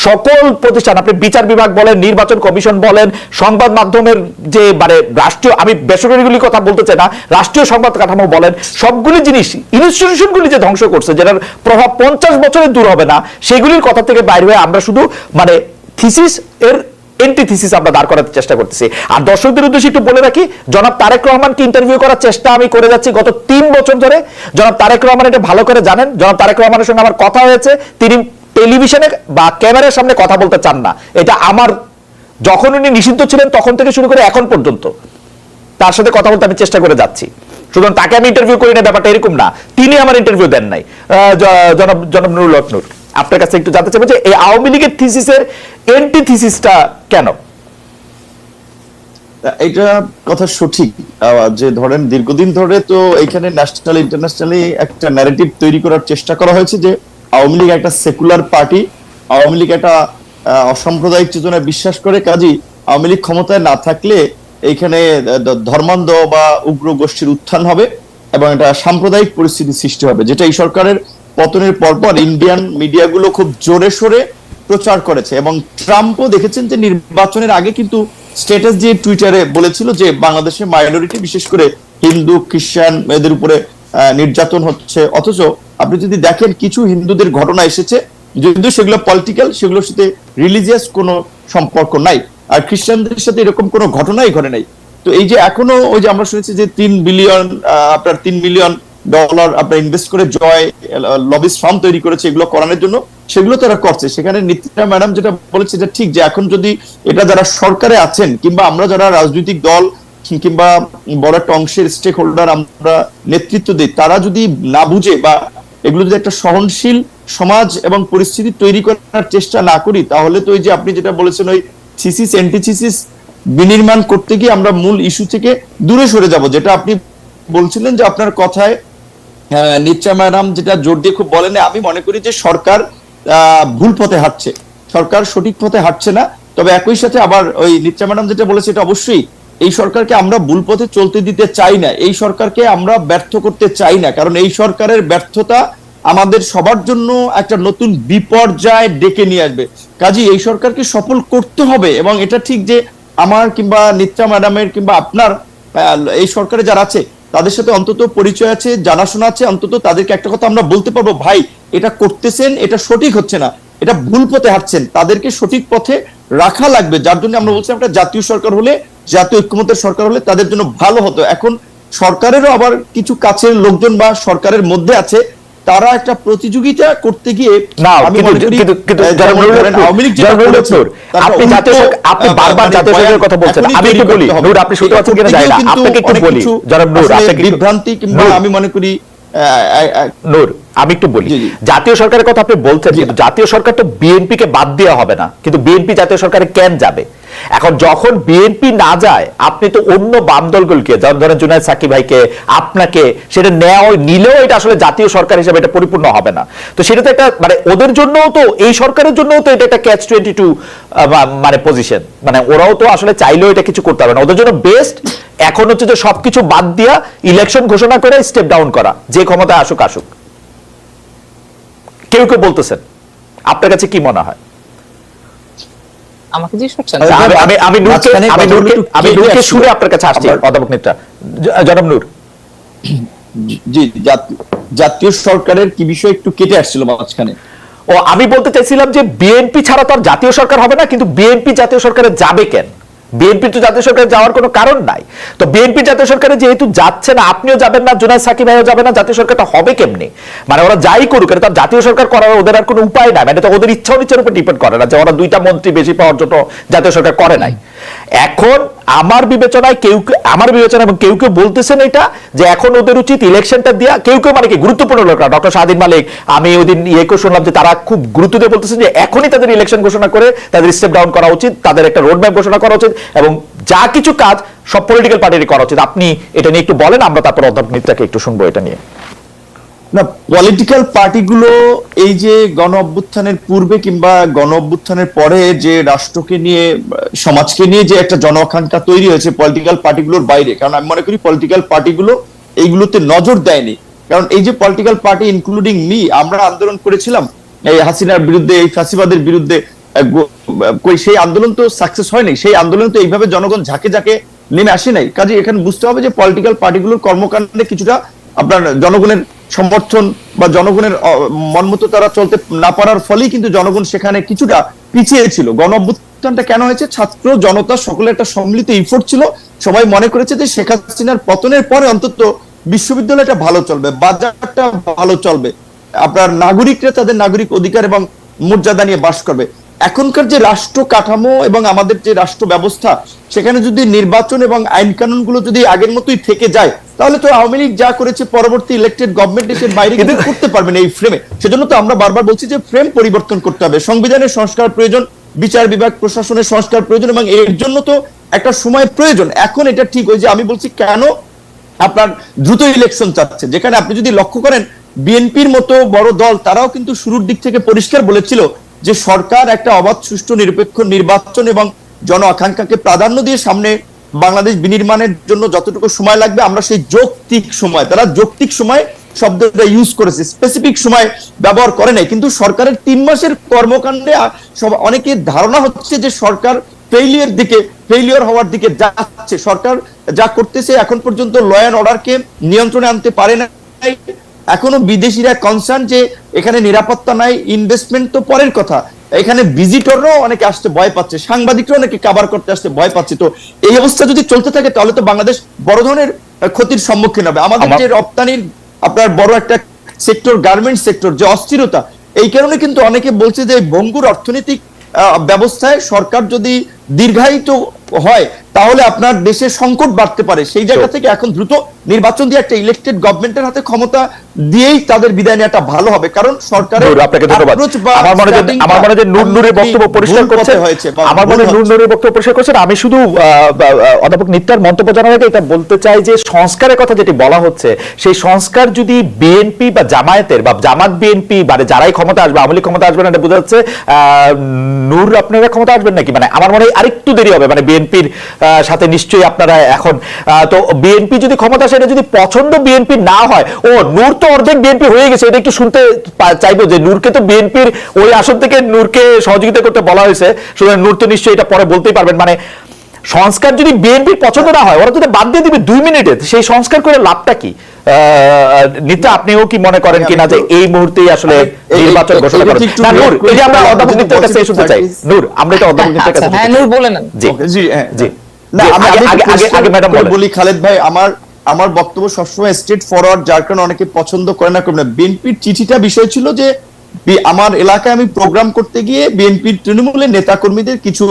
সকল প্রতিষ্ঠান, আপনি বিচার বিভাগ বলেন, নির্বাচন কমিশন বলেন, সংবাদ মাধ্যমের যে মানে রাষ্ট্রীয়, আমি বেসরকারিগুলির কথা বলতে চাই না, রাষ্ট্রীয় সংবাদ কাঠামো বলেন, সবগুলি জিনিস ইনস্টিটিউশনগুলি যে ধ্বংস করছে, যেটার প্রভাব 50 বছরে দূর হবে না, সেগুলির কথা থেকে বাইরে হয়ে আমরা শুধু মানে থিসিস এর এন্টিথিসিস আমরা দাঁড় করাতে চেষ্টা করতেছি। আর দর্শকদের উদ্দেশ্যে একটু বলে রাখি, জনাব তারেক রহমানকে ইন্টারভিউ করার চেষ্টা আমি করে যাচ্ছি গত 3 বছর ধরে। জনাব তারেক রহমান এটা ভালো করে জানেন। জনাব তারেক রহমানের সঙ্গে আমার কথা হয়েছে, তিনি টেলিভিশনে বা ক্যামেরার সামনে কথা বলতে চান না। এটা আমার, যখন উনি নিষিদ্ধ ছিলেন তখন থেকে শুরু করে এখন পর্যন্ত তার সাথে কথা বলতে আমি চেষ্টা করে যাচ্ছি। সুতরাং তাকে আমি ইন্টারভিউ করি না, ব্যাপারটা এরকম না, তিনি আমার ইন্টারভিউ দেন নাই। জনাব নুরুল হক নূর, আপনার কাছে একটু জানতে চাইবো যে এই আওয়ামী লীগের থিসিসের এন্টি থিসিসটা কেন? এটা কথা সঠিক যে ধরেন দীর্ঘদিন ধরে তো এখানে ন্যাশনাল ইন্টারন্যাশনালি একটা ন্যারেটিভ তৈরি করার চেষ্টা করা হয়েছে যে আওয়ামী লীগ একটা সেকুলার পার্টি, আওয়ামী লীগ একটা অসাম্প্রদায়িক চেতনায় বিশ্বাস করে, কাজেই আওয়ামী লীগ ক্ষমতায় না থাকলে এইখানে ধর্মান্ধ বা উগ্র গোষ্ঠীর উত্থান হবে এবং একটা সাম্প্রদায়িক পরিস্থিতি সৃষ্টি হবে, যেটা এই সরকারের পতনের পরপর ইন্ডিয়ান মিডিয়াগুলো খুব জোরে সোরে প্রচার করেছে। এবং ট্রাম্পও দেখেছেন যে নির্বাচনের আগে কিন্তু স্ট্যাটাস দিয়ে টুইটারে বলেছিল যে বাংলাদেশের মাইনরিটি, বিশেষ করে হিন্দু, খ্রিস্টান এদের উপরে নির্যাতন হচ্ছে। অথচ আপনি যদি দেখেন কিছু হিন্দুদের ঘটনা এসেছে, যদিও সেগুলো পলিটিক্যাল, সেগুলোর সাথে রিলিজিয়াস কোনো সম্পর্ক নাই, আর খ্রিস্টানদের সাথে এরকম কোনো ঘটনাই ঘটে নাই। তো এই যে এখনো ওই যে আমরা শুনেছি যে 3 বিলিয়ন আপনার $3 মিলিয়ন আপনার ইনভেস্ট করে জয় লবিস ফার্ম তৈরি করেছে এগুলো করানোর জন্য, সেগুলো তারা করছে। সেখানে নিত্যা ম্যাডাম যেটা বলেছে যে ঠিক, যে এখন যদি এটা যারা সরকারে আছেন কিংবা আমরা যারা রাজনৈতিক দল কিংবা বড় একটা অংশের স্টেক হোল্ডার আমরা নেতৃত্ব দিই, তারা যদি না বুঝে বা এগুলো যদি একটা সহনশীল সমাজ এবং পরিস্থিতি তৈরি করার চেষ্টা না করি, তাহলে তো ওই যে আপনি যেটা বলেছেন ওই থিসিস অ্যান্টিথিসিস বিনির্মাণ করতে গিয়ে আমরা মূল ইস্যু থেকে দূরে সরে যাব। যেটা আপনি বলছিলেন যে আপনার কথায় নিত্যা ম্যাডাম যেটা জোর দিয়ে খুব বলেন, আমি মনে করি যে সরকার ভুল পথে হাঁটছে, সরকার সঠিক পথে হাঁটছে না। তবে একই সাথে আবার ওই নিত্যা ম্যাডাম যেটা বলেছে এটা অবশ্যই, এই সরকারকে আমরা ভুল পথে চলতে দিতে চাই না, এই সরকারকে আমরা ব্যর্থ করতে চাই না, কারণ এই সরকারের ব্যর্থতা আমাদের সবার জন্য একটা নতুন বিপর্যয় ডেকে নিয়ে আসবে। কাজেই এই সরকারকে সফল করতে হবে। এবং এটা ঠিক যে আমার কিংবা নিত্যা ম্যাডামের কিংবা আপনার এই সরকারে যারা আছে তাদের সাথে অন্তত পরিচয় আছে, জানাশোনা আছে, অন্তত তাদেরকে একটা কথা আমরা বলতে পারবো, ভাই এটা করতেছেন, এটা সঠিক হচ্ছে না, এটা ভুল পথে হাঁটছেন, তাদেরকে সঠিক পথে রাখা লাগবে। যার জন্য আমরা বলছি একটা জাতীয় সরকার হলে, জাতীয় ঐক্যমত্যের সরকার হলে তাদের জন্য ভালো হতো। এখন সরকারেরও আবার কিছু কাছের লোকজন বা সরকারের মধ্যে আছে, তারা একটা প্রতিযোগিতা করতে গিয়ে আপনি বারবার জাতীয় সরকারের কথা বলছেন, আমি একটু বলি নূর, আপনি শুনতে পাচ্ছেন কিনা জানি না, আপনাকে একটু বলি জনাব নূর, আপনাকে বিভ্রান্তি কিংবা আমি মনে করি নূর, আমি একটু বলি, জাতীয় সরকারের কথা আপনি বলছেন, কিন্তু জাতীয় সরকার তো বিএনপি কে বাদ দেওয়া হবে না, কিন্তু বিএনপি জাতীয় সরকারে কেন যাবে? এখন যখন বিএনপি না যায়, আপনি তো অন্য বাম দলগুলোকে, যেমন ধরেন জুনায়েদ সাকিব ভাইকে, আপনাকে, সেটা নিলেও এটা আসলে জাতীয় সরকার হিসেবে এটা পরিপূর্ণ হবে না। তো সেটা তো একটা মানে ওদের জন্য তো, এই সরকারের জন্য তো এটা একটা ক্যাচ 22 মানে পজিশন, মানে ওরাও তো আসলে চাইলেও এটা কিছু করতে হবে না। ওদের জন্য বেস্ট এখন হচ্ছে যে সবকিছু বাদ দিয়া ইলেকশন ঘোষণা করে স্টেপ ডাউন করা, যে ক্ষমতায় আসুক আসুক। কেউ কেউ বলতেছেন, আপনার কাছে কি মনে হয়? আমাকে জিজ্ঞেস করছেন? আমি নূরকে শুনে আপনার কাছে আসছি, অধ্যাপক নেতা জনাব নূর। জি, জাতীয় সরকারের কি বিষয় একটু কেটে আসছিল মাঝখানে। ও, আমি বলতে চাইছিলাম যে বিএনপি ছাড়া তো আর জাতীয় সরকার হবে না, কিন্তু বিএনপি জাতীয় সরকারে যাবে কেন? বিএনপি তো জাতীয় সরকারে যাওয়ার কোনো কারণ নাই। তো বিএনপি জাতীয় সরকারে যেহেতু যাচ্ছে না, আপনিও যাবেন না, জুনায়েদ সাকিব ভাইও যাবে না, জাতীয় সরকারটা হবে কেমনে? মানে ওরা যাই করুক, এটা তার জাতীয় সরকার করার ওদের আর কোনো উপায় নাই, মানে তো ওদের ইচ্ছা অনিচ্ছার উপর ডিপেন্ড করে না যে ওরা 2টা মন্ত্রী বেশি পাওয়ার জন্য জাতীয় সরকার করে নাই। এখন আমার বিবেচনায় এবং কেউ কেউ বলতেছেন এটা যে এখন ওদের উচিত ইলেকশনটা দিয়া, কেউ কেউ মানে কি গুরুত্বপূর্ণ লোকরা, ডক্টর শাহদিন মালিক, আমি ওই দিন শুনলাম যে তারা খুব গুরুত্ব দিয়ে বলতেছেন যে এখনই তাদের ইলেকশন ঘোষণা করে তাদের স্টেপ ডাউন করা উচিত, তাদের একটা রোড ম্যাপ ঘোষণা করা উচিত, এবং যা কিছু কাজ সব পলিটিক্যাল পার্টিরই করা উচিত। আপনি এটা নিয়ে একটু বলেন, আমরা তারপর অধ্যাপক নেতাকে একটু শুনবো এটা নিয়ে। না, পলিটিক্যাল পার্টিগুলো এই যে গণ অভ্যুত্থানের পূর্বে কিংবা গণ অভ্যুত্থানের পরে যে রাষ্ট্রকে নিয়ে, সমাজকে নিয়ে যে একটা জন আকাঙ্ক্ষা তৈরি হয়েছে পলিটিক্যাল পার্টিগুলোর বাইরে, কারণ আমি মনে করি পলিটিক্যাল পার্টিগুলো এইগুলোতে নজর দেয়নি। কারণ এই যে পলিটিক্যাল পার্টি ইনক্লুডিং মি, আমরা আন্দোলন করেছিলাম এই হাসিনার বিরুদ্ধে, এই ফ্যাসিবাদের বিরুদ্ধে, সেই আন্দোলন তো সাকসেস হয়নি, সেই আন্দোলন তো এইভাবে জনগণ ঝাঁকে ঝাঁকে নেমে আসে নাই। কাজে এখানে বুঝতে হবে যে পলিটিক্যাল পার্টিগুলোর কর্মকাণ্ডে কিছুটা আপনার জনগণের সমর্থন বা জনগণের মনমতো তারা চলতে না পারার ফলেই কিন্তু জনগণ সেখানে কিছুটা পিছিয়ে ছিল। গণ অভ্যুত্থানটা কেন হয়েছে? ছাত্র জনতা সকলের একটা সম্মিলিত ইফোর্ট ছিল। সবাই মনে করেছে যে শেখ হাসিনার পতনের পরে অন্তত বিশ্ববিদ্যালয়টা ভালো চলবে, বাজারটা ভালো চলবে, আপনার নাগরিকরা তাদের নাগরিক অধিকার এবং মর্যাদা নিয়ে বাস করবে। এখনকার যে রাষ্ট্র কাঠামো এবং আমাদের যে রাষ্ট্র ব্যবস্থা, সেখানে যদি নির্বাচন এবং আইন কানুন গুলো যদি আগের মতোই থেকে যায়, তাহলে তো আওয়ামী লীগ যা করেছে পরবর্তী ইলেক্টেড গভর্নমেন্ট এর বাইরে কিন্তু করতে পারবে না এই ফ্রেমে। সেজন্য তো আমরা বারবার বলছি যে ফ্রেম পরিবর্তন করতে হবে, সংবিধানের সংস্কার প্রয়োজন, বিচার বিভাগ প্রশাসনের সংস্কার প্রয়োজন, এবং এর জন্য তো একটা সময় প্রয়োজন। এখন এটা ঠিক ওই যে আমি বলছি কেন আপনার দ্রুত ইলেকশন চাচ্ছে, যেখানে আপনি যদি লক্ষ্য করেন বিএনপির মতো বড় দল তারাও কিন্তু শুরুর দিক থেকে পরিষ্কার বলেছিল যে সরকার একটা অবাধ, সুষ্ঠু, নিরপেক্ষ নির্বাচন এবং জন আকাঙ্ক্ষাকে প্রাধান্য দিয়ে সামনে বাংলাদেশ বিনির্মাণের জন্য যতটুকু সময় লাগবে আমরা সেই যৌক্তিক সময়, তারা যৌক্তিক সময় শব্দটা ইউজ করেছে, স্পেসিফিক সময় ব্যবহার করে নাই। কিন্তু সরকারের 3 মাসের কর্মকাণ্ডে অনেকের ধারণা হচ্ছে যে সরকার ফেইলিয়র হওয়ার দিকে যাচ্ছে। সরকার যা করতেছে এখন পর্যন্ত ল অ্যান্ড অর্ডারকে নিয়ন্ত্রণে আনতে পারে না, নাই, এখনো বিদেশিরা কনসার্ন যে এখানে নিরাপত্তা নাই, ইনভেস্টমেন্ট তো পরের কথা, এখানে ভিজিটররাও অনেকে আসতে ভয় পাচ্ছে, সাংবাদিকরাও অনেকে কভার করতে আসতে ভয় পাচ্ছে। তো এই অবস্থা যদি চলতে থাকে তাহলে তো বাংলাদেশ বড় ধরনের ক্ষতির সম্মুখীন হবে। আমাদের যে রপ্তানির আপনার বড় একটা সেক্টর, গার্মেন্টস সেক্টর, যে অস্থিরতা, এই কারণে কিন্তু অনেকে বলছে যে ভঙ্গুর অর্থনৈতিক ব্যবস্থায় সরকার যদি দীর্ঘায়িত হয় তাহলে আপনার দেশের সংকট বাড়তে পারে। সেই জায়গা থেকে এখন দ্রুত নির্বাচন দিয়ে একটা ইলেক্টেড গভর্নমেন্টের হাতে ক্ষমতা দিয়েই তাদের বিদায় নেওয়াটা ভালো হবে, কারণ সরকারের আপনাকে ধন্যবাদ। আমার মনে হয় নূর নূরের বক্তব্য পরিষ্কার করছেন, আমার মনে নূর নূরের বক্তব্য পরিষ্কার করছেন। আমি শুধু অধ্যাপক নিত্যার মন্তব্য জানার আগে এটা বলতে চাই যে সংস্কারের কথা যেটি বলা হচ্ছে, সেই সংস্কার যদি বিএনপি বা জামায়াতের বা জামাত বিএনপি মানে যারাই ক্ষমতা আসবে, আওয়ামী লীগ ক্ষমতা আসবে না, এটা বোঝা যাচ্ছে নূর আপনারা ক্ষমতা আসবেন নাকি, মানে আমার মনে হয় আরেকটু দেরি হবে, মানে বিএনপির সাথে নিশ্চয়ই আপনারা এখন তো বিএনপি যদি ক্ষমতা আসে, এটা যদি পছন্দ বিএনপি না হয়, ও নূর তো অর্ধেক বিএনপি হয়ে গেছে, এটা একটু শুনতে চাইবো যে নূরকে তো বিএনপির ওই আসন থেকে নূরকে সহযোগিতা করতে বলা হয়েছে, সুতরাং নূর তো নিশ্চয়ই এটা পরে বলতেই পারবেন। মানে সংস্কার যদি বিএনপির পছন্দ না হয়, ওরা যদি বাদ দিয়ে দিবে 2 মিনিটে, সেই সংস্কার করে লাভটা কি? নিত্যা, আপনিও কি মনে করেন কিনা যে এই মুহূর্তেই আসলে নির্বাচন ঘোষণা করেন? না নূর, এই যে আমরা অধ্যাপক নিত্যার কাছে শুনতে চাই, নূর আমরা এটা অধ্যাপক নিত্যার কাছে, হ্যাঁ নূর বলেন। জি জি, না আমি আগে ম্যাডাম বলি খালেদ ভাই, আমার বক্তব্য সবসময় স্ট্রেট ফরওয়ার্ড, যার কারণে অনেকে পছন্দ করে না করবে না। বিএনপির চিঠিটা বিষয় ছিল যে আমার এলাকায় আমি প্রোগ্রাম করতে গিয়ে বিএনপির তৃণমূলের নেতাকর্মীদের কিছু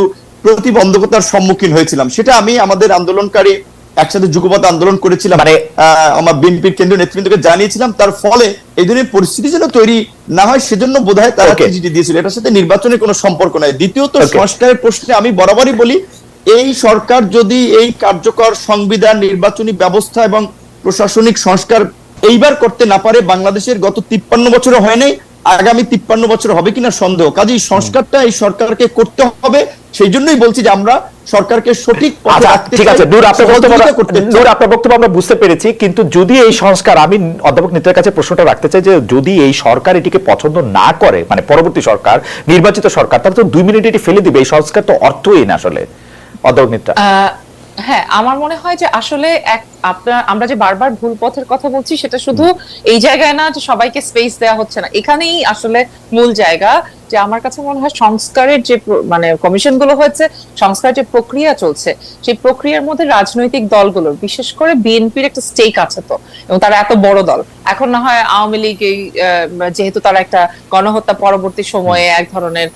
প্রতিবন্ধকতার সম্মুখীন হয়েছিলাম, সেটা আমি আমাদের আন্দোলনকারী একসাথে যুগপৎ আন্দোলন করেছিলাম, মানে আমার বিএনপির কেন্দ্রীয় নেতৃবৃন্দকে জানিয়েছিলাম। তার ফলে এই ধরনের পরিস্থিতি যেন তৈরি না হয় সেজন্য বোধহয় তারা চিঠি দিয়েছিল, এটার সাথে নির্বাচনের কোনো সম্পর্ক নাই। দ্বিতীয়ত সংস্কারের প্রশ্নে আমি বরাবরই বলি, এই সরকার যদি এই কার্যকর সংবিধান, নির্বাচনী ব্যবস্থা এবং প্রশাসনিক সংস্কার এইবার করতে না পারে, বাংলাদেশের গত 53 বছরে হয় নাই, আগামী 53 বছর হবে কিনা সন্দেহ। কাজেই সংস্কারটা এই সরকারকে করতে হবে, সেই জন্যই বলছি যে আমরা সরকারকে সঠিক পথে রাখতে চাই। ঠিক আছে নূর, আপনার বক্তব্য আমরা বুঝতে পেরেছি, কিন্তু যদি এই সংস্কার, আমি অধ্যাপক নিত্যের কাছে প্রশ্নটা রাখতে চাই যে যদি এই সরকার এটিকে পছন্দ না করে, মানে পরবর্তী সরকার, নির্বাচিত সরকার, তাহলে তো 2 মিনিট এটি ফেলে দিবে, এই সংস্কার তো অর্থহীন আসলে। অধ্যাপক নিত্যা, হ্যাঁ আমার মনে হয় যে আসলে আমরা যে বারবার ভুল পথের কথা বলছি, সেটা শুধু এই জায়গায় না যে সবাইকে স্পেস দেওয়া হচ্ছে না, এখানেই আসলে মূল জায়গা। যে আমার কাছে মনে হয় সংস্কারের যে মানে কমিশন গুলো হয়েছে, সংস্কারের যে প্রক্রিয়া চলছে, সেই প্রক্রিয়ার মধ্যে রাজনৈতিক দলগুলোর, বিশেষ করে বিএনপির একটা স্টেক আছে তো, এবং তারা এত বড় দল। এখন না হয় আওয়ামী লীগ যেহেতু তারা একটা গণহত্যা পরবর্তী সময়ে এক ধরনের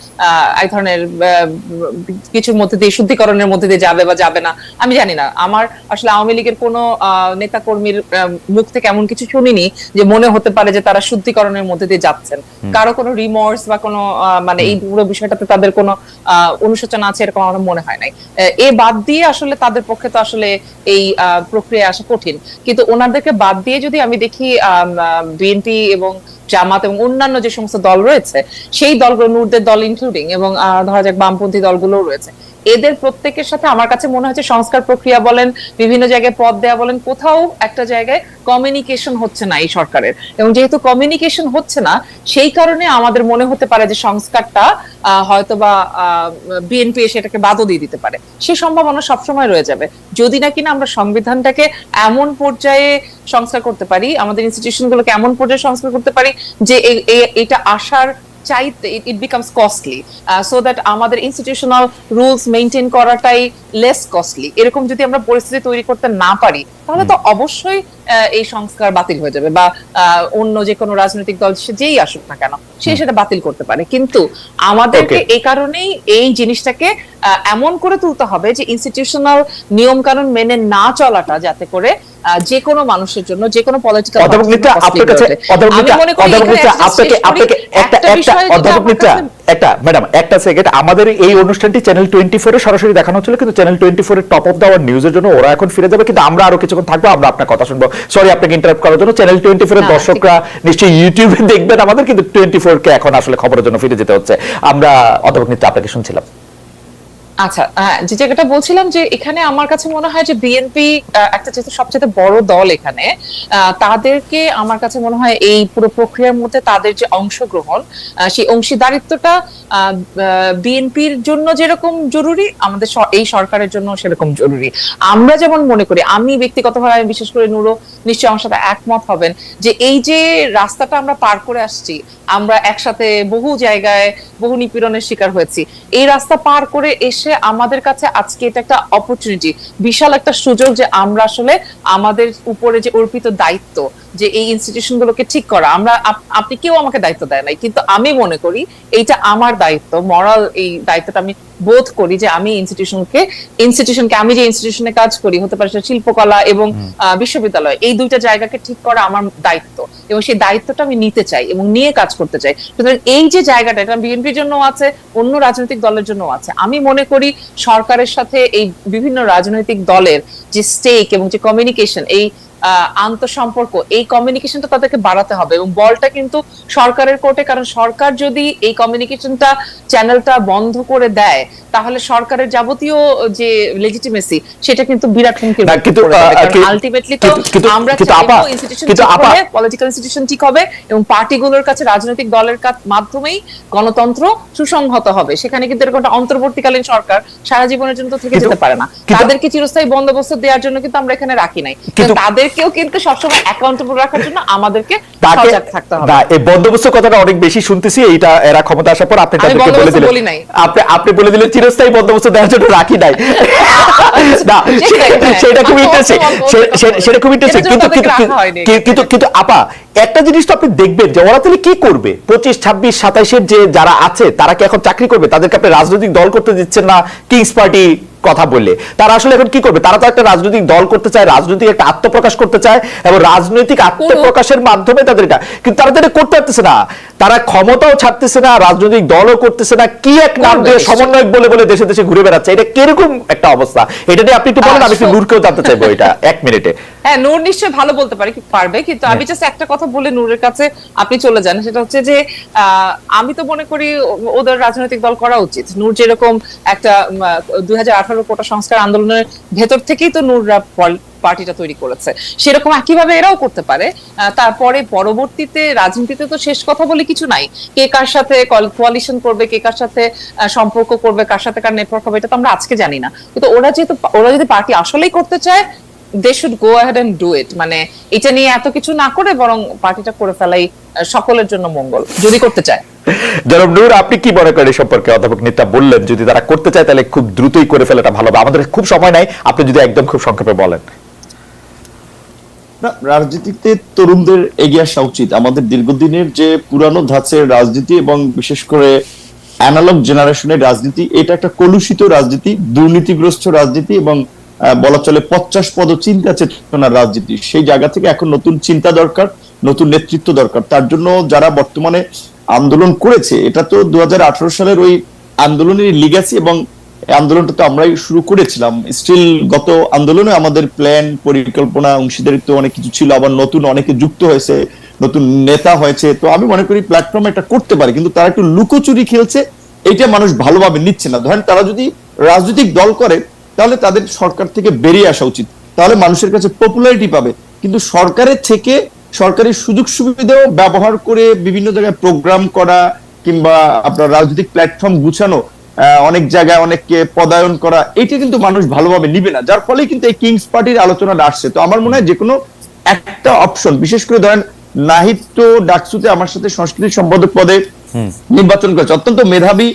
কিছুর মধ্যে দিয়ে, শুদ্ধিকরণের মধ্যে দিয়ে যাবে বা যাবে না আমি জানি না। আমার আসলে আওয়ামী লীগের কোনো নেতা কর্মীর মুখ থেকে এমন কিছু শুনিনি যে মনে হতে পারে যে তারা শুদ্ধিকরণের মধ্যে দিয়ে যাচ্ছেন, কারো কোনো রিমর্স বা কোনো মানে এই পুরো বিষয়টাতে তাদের কোনো অনুশোচনা আছে এরকম আমার মনে হয় নাই। এ বাদ দিয়ে আসলে তাদের পক্ষে তো আসলে এই প্রক্রিয়া আসা কঠিন, কিন্তু ওনাদেরকে বাদ দিয়ে যদি আমি দেখি বিএনপি এবং জামাত এবং অন্যান্য যে সমস্ত দল রয়েছে, সেই দলগুলো, নূরদের দল ইনক্লুডিং, এবং ধরা যাক বামপন্থী দলগুলো রয়েছে, এদের প্রত্যেকের সাথে আমার কাছে মনে হচ্ছে সংস্কার প্রক্রিয়া বলেন, বিভিন্ন জায়গায় পদ দেয়া বলেন, কোথাও একটা জায়গায় কমিউনিকেশন হচ্ছে না এই সরকারের। এবং যেহেতু কমিউনিকেশন হচ্ছে না, সেই কারণে আমাদের মনে হতে পারে যে সংস্কারটা হয়তোবা বিএনপি এসে এটাকে বাদও দিয়ে দিতে পারে। সেই সম্ভাবনা সবসময় রয়ে যাবে যদি না কিনা আমরা সংবিধানটাকে এমন পর্যায়ে সংস্কার করতে পারি, আমাদের ইনস্টিটিউশন গুলোকে এমন পর্যায়ে সংস্কার করতে পারি যে এটা আসার চাইতে it becomes costly, so that আমাদের ইনস্টিটিউশনাল রুলস মেইনটেইন করাটাই লেস কস্টলি। এরকম যদি আমরা পরিস্থিতি তৈরি করতে না পারি, তাহলে তো অবশ্যই এই সংস্কার বাতিল হয়ে যাবে, বা অন্য যে কোনো রাজনৈতিক দল যেই আসুক না কেন সে সেটা বাতিল করতে পারে। কিন্তু আমাদেরকে এই কারণেই এই জিনিসটাকে এমন করে তুলতে হবে যে ইনস্টিটিউশনাল নিয়ম কানুন মেনে না চলাটা যাতে করে যে কোনো মানুষের জন্য, যে কোনো পলিটিক্যাল একটা সেকেন্ড, আমাদের এই অনুষ্ঠানটি চ্যানেল 24 সরাসরি দেখানো হচ্ছিল, কিন্তু চ্যানেল 24 এর টপ অফ দ্য আওয়ার নিউজের জন্য ওরা এখন ফিরে যাবে, কিন্তু আমরা আরো কিছুক্ষণ থাকবো, আমরা আপনার কথা শুনবো। সরি আপনাকে ইন্টারাপ্ট করার জন্য। চ্যানেল 24 এর দর্শকরা নিশ্চয়ই ইউটিউবে দেখবেন আমাদের, কিন্তু 24 কে এখন আসলে খবরের জন্য ফিরে যেতে হচ্ছে। আমরা অধ্যাপক নিত্য আপনাকে শুনছিলাম। আচ্ছা, যে জায়গাটা বলছিলাম যে এখানে আমার কাছে মনে হয় যে বিএনপি একটা যেহেতু সবচেয়ে বড় দল এখানে, তাদেরকে আমার কাছে মনে হয় এই পুরো প্রক্রিয়ার মধ্যে তাদের যে অংশগ্রহণ, সেই অংশীদারিত্বটা বিএনপির জন্য যেরকম জরুরি, আমাদের এই সরকারের জন্য সেরকম জরুরি। আমরা যেমন মনে করি, আমি ব্যক্তিগতভাবে, আমি বিশেষ করে নুরো নিশ্চয়ই আমার সাথে একমত হবেন, যে এই যে রাস্তাটা আমরা পার করে আসছি, আমরা একসাথে বহু জায়গায় বহু নিপীড়নের শিকার হয়েছি, এই রাস্তা পার করে এসে আমাদের কাছে আজকে এটা একটা অপরচুনিটি, বিশাল একটা সুযোগ যে আমরা আসলে আমাদের উপরে যে অর্পিত দায়িত্ব, যে এই ইনস্টিটিউশন গুলোকে ঠিক করা, আমরা আপনি কেউ আমাকে দায়িত্ব দেয় নাই, কিন্তু আমি মনে করি এইটা আমার দায়িত্ব, মরাল এই দায়িত্বটা আমি বোধ করি যে আমি ইনস্টিটিউশনকে আমি যে ইনস্টিটিউশনে কাজ করি, হতে পারে সেটা শিল্পকলা এবং বিশ্ববিদ্যালয়, এই দুইটা জায়গাকে ঠিক করা আমার দায়িত্ব, এবং সেই দায়িত্বটা আমি নিতে চাই এবং নিয়ে কাজ করতে চাই। সুতরাং এই যে জায়গাটা, এটা বিএনপির জন্য আছে, অন্য রাজনৈতিক দলের জন্য আছে। আমি মনে করি সরকারের সাথে এই বিভিন্ন রাজনৈতিক দলের যে স্টেক এবং যে কমিউনিকেশন, এই আন্তঃসম্পর্ক, এই কমিউনিকেশনটা তাদেরকে বাড়াতে হবে, এবং বলটা কিন্তু সরকারের কোর্টে। কারণ সরকার যদি এই কমিউনিকেশনটা চ্যানেলটা বন্ধ করে দেয়, তাহলে সরকারের যাবতীয় যে লেজিটিমেসি, সেটা কিন্তু বিরাট হুমকির মধ্যে পড়ে যাবে। কারণ আলটিমেটলি তো আমরা চাইবো ইনস্টিটিউশন ঠিক হবে, পলিটিক্যাল ইনস্টিটিউশন ঠিক হবে, এবং পার্টিগুলোর কাছে, রাজনৈতিক দলের মাধ্যমেই গণতন্ত্র সুসংহত হবে। সেখানে কিন্তু এরকম একটা অন্তর্বর্তীকালীন সরকার সারা জীবনের জন্য তো থেকে যেতে পারে না। তাদেরকে চিরস্থায়ী বন্দোবস্ত দেওয়ার জন্য কিন্তু আমরা এখানে রাখি নাই। তাদেরকেও কিন্তু সবসময় অ্যাকাউন্টেবল রাখার জন্য আমাদেরকে সজাগ থাকতে হবে। না, এই বন্দোবস্ত কথাটা অনেক বেশি শুনতেছি, এইটা এরা ক্ষমতা আসার পর আপনি তাদেরকে বলে দিলেন, আপনি বলে দিলেন চিরস্থায়ী বন্দোবস্ত দেওয়ার জন্য রাখি নাই। না, সেটা খুব ইন্টারেস্টিং, সেটা খুব ইন্টারেস্টিং। কিন্তু আপা, একটা জিনিস তো আপনি দেখবেন যে ওরা তাহলে কি করবে, 25, 26, 27-এর যে যারা আছে, তারা কি এখন চাকরি করবে? তাদেরকে আপনি রাজনৈতিক দল করতে দিচ্ছেন না কিংস পার্টি কথা বললে, তারা আসলে এখন কি করবে? তারা তো একটা রাজনৈতিক দল করতে চায়, রাজনৈতিক একটা আত্মপ্রকাশ করতে চায়, এবং রাজনৈতিক আত্মপ্রকাশের মাধ্যমে তাদেরটা, কিন্তু তারা এটা করতে পারতেছে না, তারা ক্ষমতাও ছাড়তেছে না, রাজনৈতিক দলও করতেছে না, কি এক নাম দিয়ে সমন্বয়ক বলে বলে দেশে দেশে ঘুরে বেড়াচ্ছে। এটা কিরকম একটা অবস্থা? এটা নিয়ে আপনি একটু বলেন, আমি একটু নূরকেও জানতে চাইবো এটা 1 মিনিটে। হ্যাঁ, নূর নিশ্চয়ই ভালো বলতে পারবে, কিন্তু আমি জাস্ট একটা কথা বলে নূরের কাছে আপনি চলে যান। সেটা হচ্ছে যে আমি তো মনে করি ওদের রাজনৈতিক দল করা উচিত। নূর যেরকম একটা 2018 কোটা সংস্কার আন্দোলনের ভেতর থেকেই তো নূররা পার্টিটা তৈরি করেছে, সেরকম একইভাবে এরাও করতে পারে। তারপরে পরবর্তীতে রাজনীতিতে তো শেষ কথা বলে কিছু নাই, কে কার সাথে কোয়ালিশন করবে, কে কার সাথে সম্পর্ক করবে, কার সাথে কার নেটওয়ার্ক হবে, এটা তো আমরা আজকে জানি না। কিন্তু ওরা যদি পার্টি আসলেই করতে চায়, they should go ahead and do it। মানে এটা নিয়ে এত কিছু না করে বরং পার্টিটা করে ফেলাই সকলের জন্য মঙ্গল, যদি করতে চায়। জনাব নূর, আপনি কি মনে করেন এই সম্পর্কে? অধ্যাপক নেতা বললেন যদি তারা করতে চায় তাহলে খুব দ্রুতই করে ফেলাটা ভালো হবে। আমাদের খুব সময় নাই, আপনি যদি একদম খুব সংক্ষেপে বলেন। না, রাজনীতিতে তরুণদের এগিয়ে আসা উচিত। আমাদের দীর্ঘদিনের যে পুরানো ধাঁচের রাজনীতি এবং বিশেষ করে অ্যানালগ জেনারেশনের রাজনীতি, এটা একটা কলুষিত রাজনীতি, দুর্নীতিগ্রস্ত রাজনীতি, এবং বলা চলে 50 পদ চিন্তা চেতনার রাজনীতি। সেই জায়গা থেকে এখন নতুন চিন্তা দরকার, নতুন নেতৃত্ব দরকার। তার জন্য যারা বর্তমানে আন্দোলন করেছে, এটা তো 2018 সালের ওই আন্দোলনের লিগ্যাসি, এবং আন্দোলনটা তো আমরাই শুরু করেছিলাম। স্টিল গত আন্দোলনে আমাদের প্ল্যান, পরিকল্পনা, অংশীদারিত্ব অনেক কিছু ছিল, আবার নতুন অনেকে যুক্ত হয়েছে, নতুন নেতা হয়েছে। তো আমি মনে করি প্ল্যাটফর্মে এটা করতে পারে, কিন্তু তারা একটু লুকোচুরি খেলছে, এইটা মানুষ ভালোভাবে নিচ্ছে না। ধরেন তারা যদি রাজনৈতিক দল করে, তাহলে তাদের সরকার থেকে বেরিয়ে আসা উচিত, তাহলে মানুষের কাছে পপুলারিটি পাবে। কিন্তু সরকারের থেকে সরকারি সুযোগ সুবিধাও ব্যবহার করে বিভিন্ন জায়গায় প্রোগ্রাম করা, কিংবা আপনার রাজনৈতিক প্ল্যাটফর্ম গুছানো, অনেক জায়গায় অনেককে পদায়ন করা, এটা কিন্তু মানুষ ভালোভাবে নিবে না। যার ফলে কিন্তু এই কিংস পার্টির আলোচনাটা আসছে। তো আমার মনে হয় যে কোনো একটা অপশন, বিশেষ করে ধরেন নাহিদ তো ডাকসুতে আমার সাথে সংস্কৃতি সম্পাদক পদে নির্বাচন করেছে, অত্যন্ত মেধাবী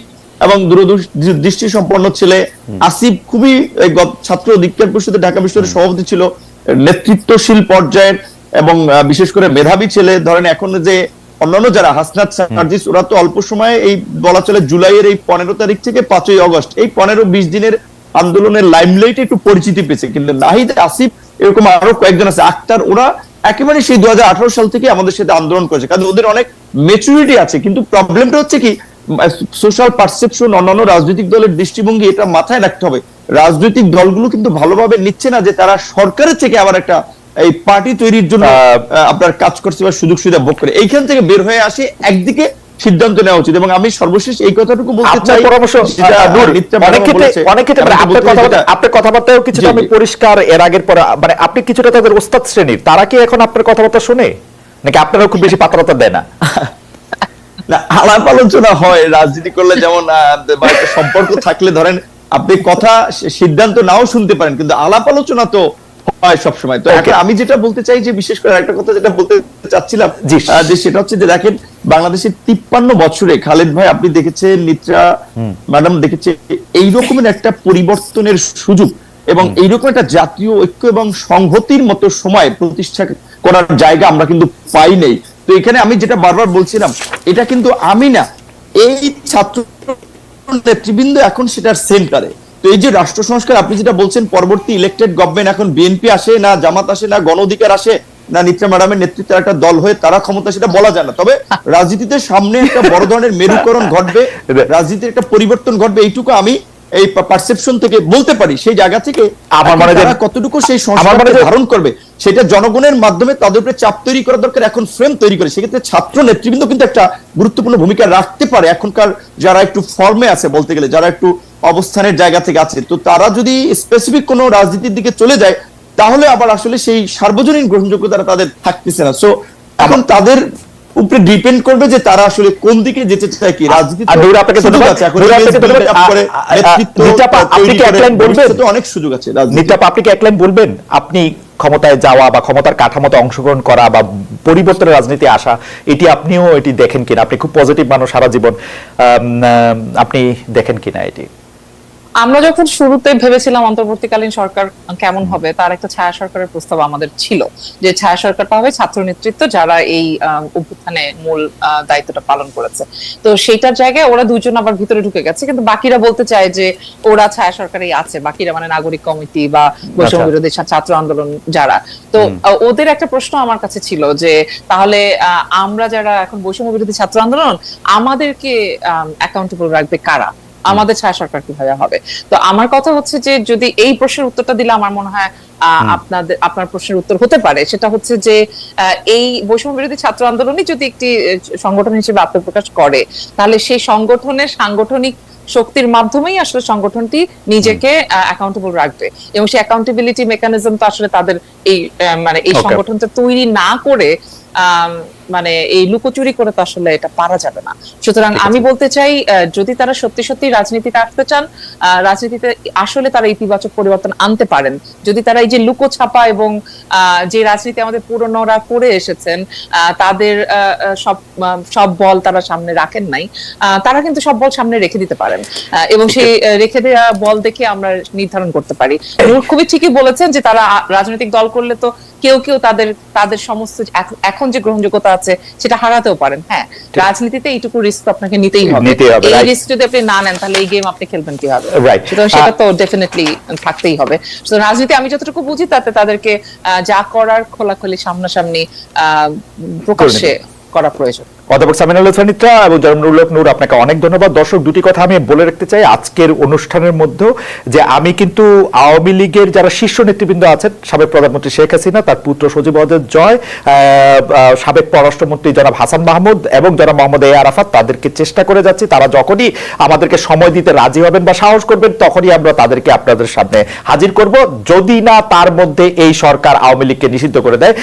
এবং দূরদৃষ্টি সম্পন্ন ছেলে। আসিফ খুবই ছাত্র অধিকার পরিষদে ঢাকা বিশ্ববিদ্যালয়ের সভাপতি ছিল, নেতৃত্বশীল পর্যায়ের এবং বিশেষ করে মেধাবী ছেলে। ধরেন এখন যে অন্যান্য যারা হাসনাত সার্জিস, ওরা তো অল্প সময়ে, এই বলা চলে জুলাইয়ের এই 15 তারিখ থেকে 5ই আগস্ট, এই 15-20 দিনের আন্দোলনের লাইমলাইটে একটু পরিচিতি পেয়েছে। কিন্তু নাহিদ, আসিফ, এরকম আরো কয়েকজন আছে, আক্তার, ওরা একেবারে সেই 2018 সাল থেকে আমাদের সাথে আন্দোলন করেছে, কারণ ওদের অনেক ম্যাচুরিটি আছে। কিন্তু প্রবলেমটা হচ্ছে কি, সোশ্যাল পারসেপশন, অন্যান্য রাজনৈতিক দলের দৃষ্টিভঙ্গি, এটা মাথায় রাখতে হবে। রাজনৈতিক দলগুলো কিন্তু ভালোভাবে নিচ্ছে না যে তারা সরকারের থেকে আবার একটা এই পার্টি তৈরির জন্য আপনার কাজ করছে বা সুযোগ সুবিধা ভোগ করে। এইখান থেকে বের হয়ে আসে একদিকে সিদ্ধান্ত নেওয়া উচিত। এবং আমি সর্বশেষ এই কথাটুকু বলতে আপনার চাই, পরামর্শ যেটা নূর, নিত্যা অনেক ম্যাডামও ক্ষেত্রে বলেছে, অনেক ক্ষেত্রে আমি আপনার বলতে চাই কথাবার্তা, আপনার কথাবার্তাও কিছুটা জি, আমি জি। পরিষ্কার এর আগের পর, মানে আপনি কিছুটা তাদের ওস্তাদ শ্রেণীর, তারা কি এখন আপনার কথাবার্তা শুনে, নাকি আপনারা খুব বেশি পাত্রতা দেয় না? না, আলাপ আলোচনা হয় রাজনীতি করলে, যেমন বা একটা সম্পর্ক থাকলে ধরেন আপনি কথা সিদ্ধান্ত নাও শুনতে পারেন, কিন্তু আলাপ আলোচনা তো হয় সবসময়। তো এখন আমি যেটা বলতে চাই যে বিশেষ করে একটা কথা যেটা বলতে চাচ্ছিলাম, জি। যে সেটা হচ্ছে যে দেখেন বাংলাদেশের 53 বছরে খালেদ ভাই আপনি দেখেছেন, নিত্রা ম্যাডাম দেখেছে এই রকমের একটা পরিবর্তনের সুযোগ এবং এইরকম একটা জাতীয় ঐক্য এবং সংহতির মতো সময় প্রতিষ্ঠা করার জায়গা আমরা কিন্তু পাই নাই। তো এখানে আমি যেটা বারবার বলছিলাম, এটা কিন্তু আমি না, এই ছাত্র নেতৃবৃন্দ এখন সেটার সেন্টারে। তো এই যে রাষ্ট্র সংস্কার আপনি যেটা বলছেন, পরবর্তী ইলেক্টেড গভর্নমেন্ট, এখন বিএনপি আসে না জামাত আসে না গণ অধিকার আসে না নিত্রা ম্যাডামের নেতৃত্বে একটা দল হয়ে তারা ক্ষমতা, সেটা বলা যায় না। তবে রাজনীতিতে সামনে একটা বড় ধরনের মেরুকরণ ঘটবে, রাজনীতির একটা পরিবর্তন ঘটবে, এইটুকু আমি এই পারসেপশন থেকে বলতে পারি। সেই জায়গা থেকে আমার মনে হয় তারা কতটুকু সেই সংস্কারকে ধারণ করবে সেটা জনগণের মাধ্যমে তাদের উপরে চাপ তৈরি করা দরকার, এখন ফ্রেম তৈরি করে। সেক্ষেত্রে ছাত্র নেতৃবৃন্দ কিন্তু একটা গুরুত্বপূর্ণ ভূমিকা রাখতে পারে, এখনকার যারা একটু ফর্মে আছে বলতে গেলে, যারা একটু অবস্থানের জায়গা থেকে আছে। তো তারা যদি স্পেসিফিক কোনো রাজনীতির দিকে চলে যায়, তাহলে আবার আসলে সেই সার্বজনীন গ্রহণযোগ্যতা তাদের থাকতেছে না। সো এখন তাদের উপরে ডিপেন্ড করবে যে তারা আসলে কোন দিকে যেতে চায়। কি রাজনীতি অনেক সুযোগ আছে, আপনি কি এক লাইন বলবেন, আপনি ক্ষমতায় যাওয়া বা ক্ষমতার কাঠামোতে অংশগ্রহণ করা বা পরিবর্তনের রাজনীতি আসা, এটি আপনিও এটি দেখেন কিনা? আপনি খুব পজিটিভ মানুষ সারা জীবন, আপনি দেখেন কিনা এটি? আমরা যখন শুরুতে ভেবেছিলাম অন্তর্বর্তীকালীন সরকার কেমন হবে, তার একটা ছায়া সরকারের প্রস্তাব আমাদের ছিল, যে ছায়া সরকারটা হবে ছাত্র নেতৃত্ব যারা এই অভ্যুত্থানে মূল দায়িত্বটা পালন করেছে। তো সেটার জায়গায় ওরা দুজন আবার ভিতরে ঢুকে গেছে, কিন্তু বাকিরা বলতে চায় যে ওরা ছায়া সরকারেই আছে, বাকিরা মানে নাগরিক কমিটি বা বৈষম্য বিরোধী ছাত্র আন্দোলন যারা। তো ওদের একটা প্রশ্ন আমার কাছে ছিল যে তাহলে আমরা যারা এখন বৈষম্য বিরোধী ছাত্র আন্দোলন, আমাদেরকে অ্যাকাউন্টেবল রাখবে কারা, আমাদের ছায়া সরকার কিভাবে হবে? তো আমার কথা হচ্ছে যে যদি এই প্রশ্নের উত্তরটা দিলে আমার মনে হয় আপনার প্রশ্নের উত্তর হতে পারে, সেটা হচ্ছে যে এই বৈষম্য বিরোধী ছাত্র আন্দোলনই যদি একটি সংগঠন হিসেবে আত্মপ্রকাশ করে, তাহলে সেই সংগঠনের সাংগঠনিক শক্তির মাধ্যমেই আসলে সংগঠনটি নিজেকে অ্যাকাউন্টেবল রাখবে, এবং সেই অ্যাকাউন্টেবিলিটি মেকানিজম তো আসলে তাদের এই মানে এই সংগঠনটা তৈরি না করে মানে এই লুকোচুরি করে তো আসলে এটা পারা যাবে না। সুতরাং আমি বলতে চাই, যদি তারা সত্যি সত্যি রাজনীতিতে আসতে চান, রাজনীতিতে আসলে তারা ইতিবাচক পরিবর্তন আনতে পারেন, যদি তারা এই যে লুকোছাপা এবং যে রাজনীতি আমাদের পুরনোরা করে এসেছেন, তাদের সব বল তারা সামনে রাখেন নাই, তারা কিন্তু সব বল সামনে রেখে দিতে পারেন, এবং সেই রেখে দেওয়া বল দেখে আমরা নির্ধারণ করতে পারি। খুবই ঠিকই বলেছেন যে তারা রাজনৈতিক দল করলে তো কেউ কেউ তাদের সমস্ত এখন যে গ্রহণযোগ্যতা আছে সেটা হারাতেও পারেন। হ্যাঁ, রাজনীতিতে এইটুকু রিস্ক আপনাকে নিতেই হবে। এই রিস্ক যদি আপনি না নেন, তাহলে এই গেম আপনি খেলবেন কিভাবে? সেটা তো ডেফিনেটলি থাকতেই হবে। তো রাজনীতি আমি যতটুকু বুঝি, তাতে তাদেরকে যা করার খোলাখুলি সামনাসামনি প্রকাশ্যে করা প্রয়োজন। অধ্যাপক সামিনুল ইসলাম নিত্রা এবং জনাব নূর, আপনাকে অনেক ধন্যবাদ। দর্শক, দুটি কথা আমি বলে রাখতে চাই আজকের অনুষ্ঠানের মধ্যে, যে আমি কিন্তু আওয়ামী লীগের যারা শীর্ষ নেতৃবৃন্দ আছেন, সাবেক প্রধানমন্ত্রী শেখ হাসিনা, তার পুত্র সজীব ওয়াজেদ জয়, সাবেক পররাষ্ট্রমন্ত্রী জনাব হাসান মাহমুদ এবং জনাব মোহাম্মদ এ আরাফাত, তাদেরকে চেষ্টা করে যাচ্ছি, তারা যখনই আমাদেরকে সময় দিতে রাজি হবেন বা সাহস করবেন, তখনই আমরা তাদেরকে আপনাদের সামনে হাজির করব, যদি না তার মধ্যে এই সরকার আওয়ামী লীগকে নিষিদ্ধ করে দেয়।